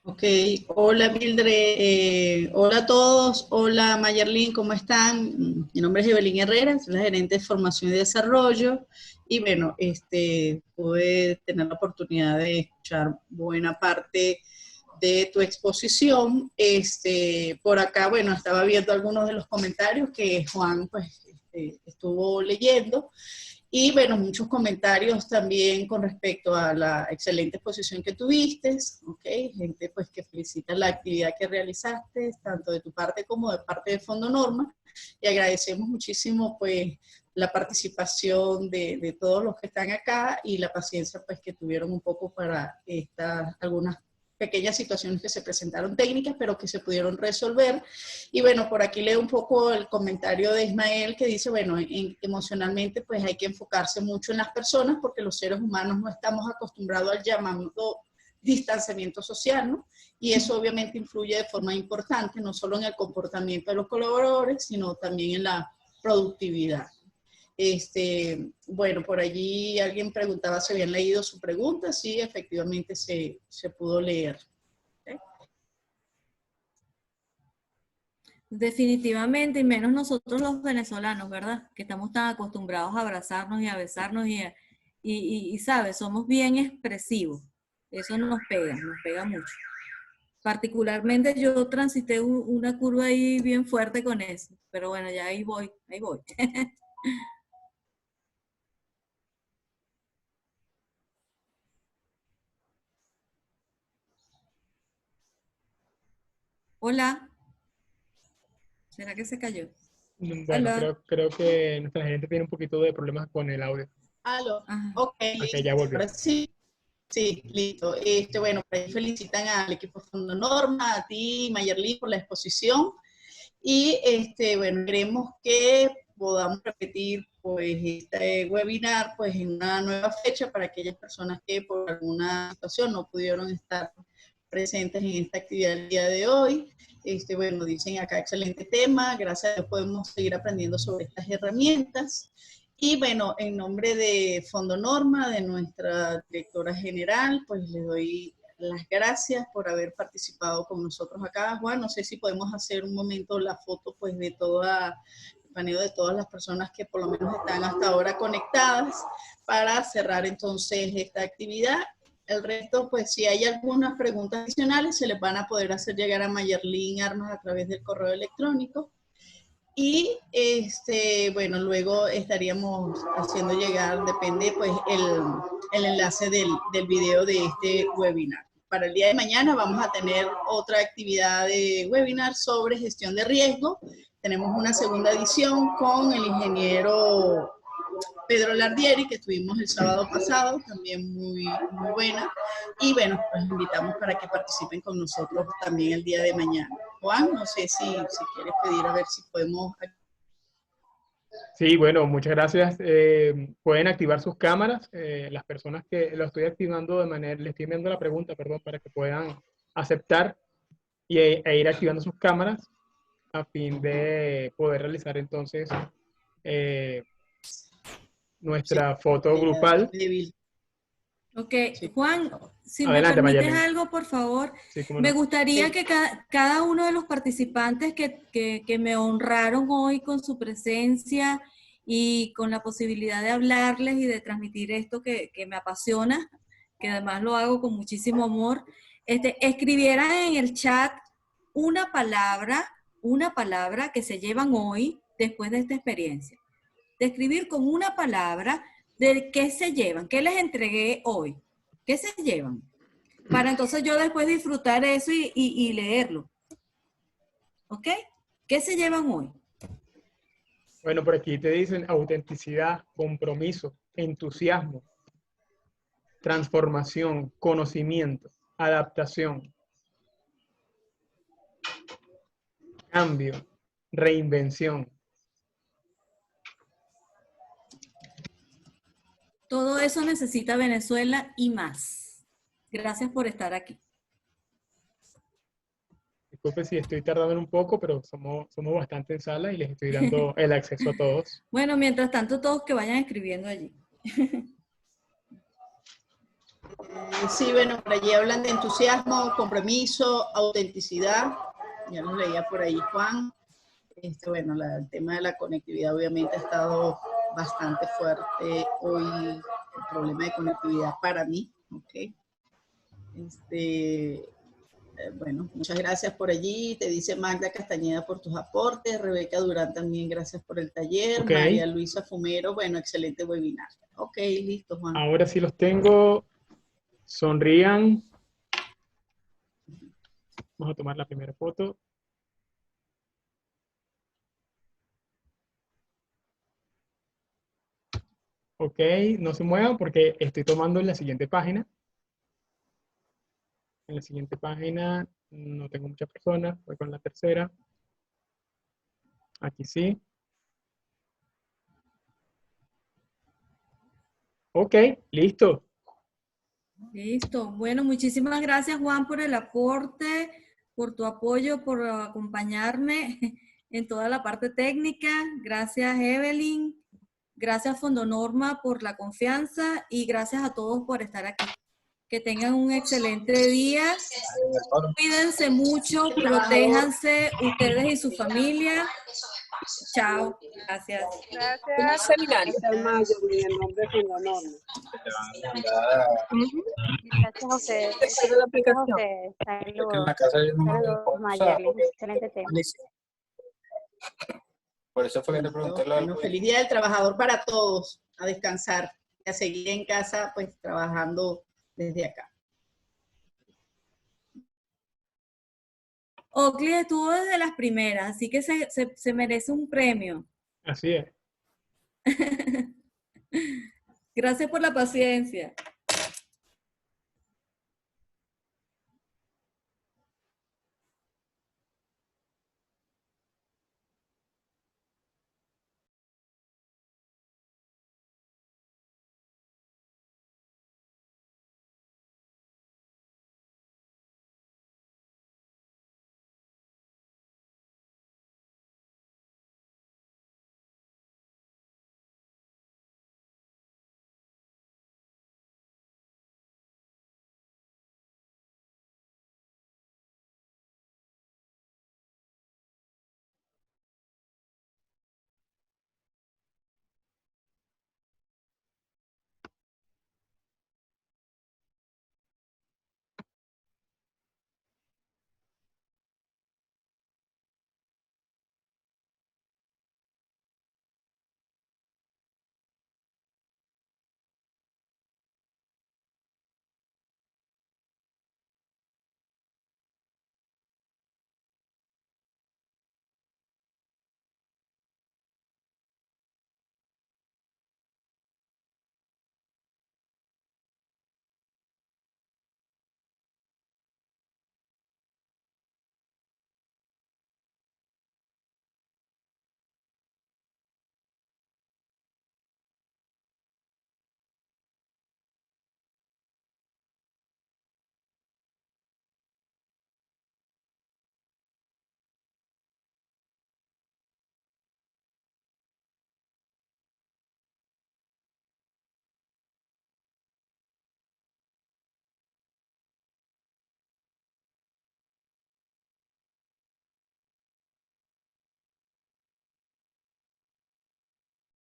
Ok, hola Mildred, hola a todos, hola Mayerlin, ¿cómo están? Mi nombre es Evelyn Herrera, soy la gerente de formación y desarrollo, y bueno, pude tener la oportunidad de escuchar buena parte de tu exposición. Por acá, bueno, estaba viendo algunos de los comentarios que Juan pues estuvo leyendo. Y bueno, muchos comentarios también con respecto a la excelente exposición que tuviste, ¿ok? Gente pues que felicita la actividad que realizaste, tanto de tu parte como de parte de Fondo Norma, y agradecemos muchísimo pues la participación de todos los que están acá y la paciencia pues que tuvieron un poco para algunas pequeñas situaciones que se presentaron técnicas, pero que se pudieron resolver. Y bueno, por aquí leo un poco el comentario de Ismael que dice, bueno, emocionalmente pues hay que enfocarse mucho en las personas porque los seres humanos no estamos acostumbrados al llamado distanciamiento social, ¿no? Y eso obviamente influye de forma importante, no solo en el comportamiento de los colaboradores, sino también en la productividad. Bueno, por allí alguien preguntaba si habían leído su pregunta. Sí, efectivamente se pudo leer. ¿Okay? Definitivamente, y menos nosotros los venezolanos, ¿verdad? Que estamos tan acostumbrados a abrazarnos y a besarnos y ¿sabes? Somos bien expresivos. Eso nos pega mucho. Particularmente yo transité una curva ahí bien fuerte con eso, pero bueno, ya ahí voy. Hola. ¿Será que se cayó? Bueno, creo que nuestra gente tiene un poquito de problemas con el audio. Aló. Ok, listo. Ya volvió. Ahora sí. Sí, listo. Bueno, por ahí felicitan al equipo Fondo Norma, a ti, Mayerlin, por la exposición. Y bueno, queremos que podamos repetir pues este webinar pues en una nueva fecha para aquellas personas que por alguna situación no pudieron estar presentes en esta actividad el día de hoy. Bueno, dicen acá excelente tema, gracias a Dios podemos seguir aprendiendo sobre estas herramientas. Y bueno, en nombre de Fondo Norma, de nuestra directora general, pues le doy las gracias por haber participado con nosotros acá. Juan, no sé si podemos hacer un momento la foto pues de toda el paneo de todas las personas que por lo menos están hasta ahora conectadas para cerrar entonces esta actividad. El resto, pues si hay algunas preguntas adicionales, se les van a poder hacer llegar a Mayerlin Armas a través del correo electrónico. Y bueno, luego estaríamos haciendo llegar, depende pues el enlace del video de este webinar. Para el día de mañana vamos a tener otra actividad de webinar sobre gestión de riesgo. Tenemos una segunda edición con el ingeniero Pedro Lardieri, que tuvimos el sábado pasado, también muy buena. Y bueno, pues invitamos para que participen con nosotros también el día de mañana. Juan, no sé si quieres pedir a ver si podemos... Sí, bueno, muchas gracias. Pueden activar sus cámaras. Las personas que lo estoy activando de manera, les estoy enviando la pregunta, perdón, para que puedan aceptar e ir activando sus cámaras a fin de poder realizar entonces nuestra foto grupal. Ok, Juan, si Adelante, me permites Mayerlin. algo, por favor, sí, me gustaría que cada uno de los participantes que me honraron hoy con su presencia y con la posibilidad de hablarles y de transmitir esto que me apasiona, que además lo hago con muchísimo amor, escribieran en el chat una palabra que se llevan hoy después de esta experiencia. Describir con una palabra de qué se llevan, qué les entregué hoy, qué se llevan, para entonces yo después disfrutar eso y leerlo. ¿Ok? ¿Qué se llevan hoy? Bueno, por aquí te dicen autenticidad, compromiso, entusiasmo, transformación, conocimiento, adaptación, cambio, reinvención. Todo eso necesita Venezuela y más. Gracias por estar aquí. Disculpe si estoy tardando un poco, pero somos bastante en sala y les estoy dando el acceso a todos. Bueno, mientras tanto, todos que vayan escribiendo allí. Sí, bueno, por allí hablan de entusiasmo, compromiso, autenticidad. Ya nos leía por ahí Juan. Bueno, el tema de la conectividad obviamente ha estado bastante fuerte hoy, el problema de conectividad para mí, ¿ok? Bueno, muchas gracias por allí. Te dice Magda Castañeda por tus aportes. Rebeca Durán también, gracias por el taller. Ok. María Luisa Fumero, bueno, excelente webinar. Ok, listo, Juan. Ahora sí los tengo. Sonrían. Vamos a tomar la primera foto. Ok, no se muevan porque estoy tomando en la siguiente página. En la siguiente página no tengo muchas personas. Voy con la tercera. Aquí sí. Ok, listo. Listo. Bueno, muchísimas gracias, Juan, por el aporte, por tu apoyo, por acompañarme en toda la parte técnica. Gracias, Evelyn. Gracias, Fondo Norma, por la confianza y gracias a todos por estar aquí. Que tengan un excelente día. Cuídense mucho, protéjanse ustedes y su familia. Chao. Gracias. Gracias, seminario. Gracias, Marjorie, en nombre de Fondo Norma. Gracias a ustedes. Espero la aplicación. Saludos. En la casa yo no me Saludos, Mayerly. Excelente tema. Buenísimo. Por eso fue que te pregunté lo Bueno, feliz Día del Trabajador para todos. A descansar, a seguir en casa, pues trabajando desde acá. Oakley estuvo desde las primeras, así que se merece un premio. Así es. Gracias por la paciencia.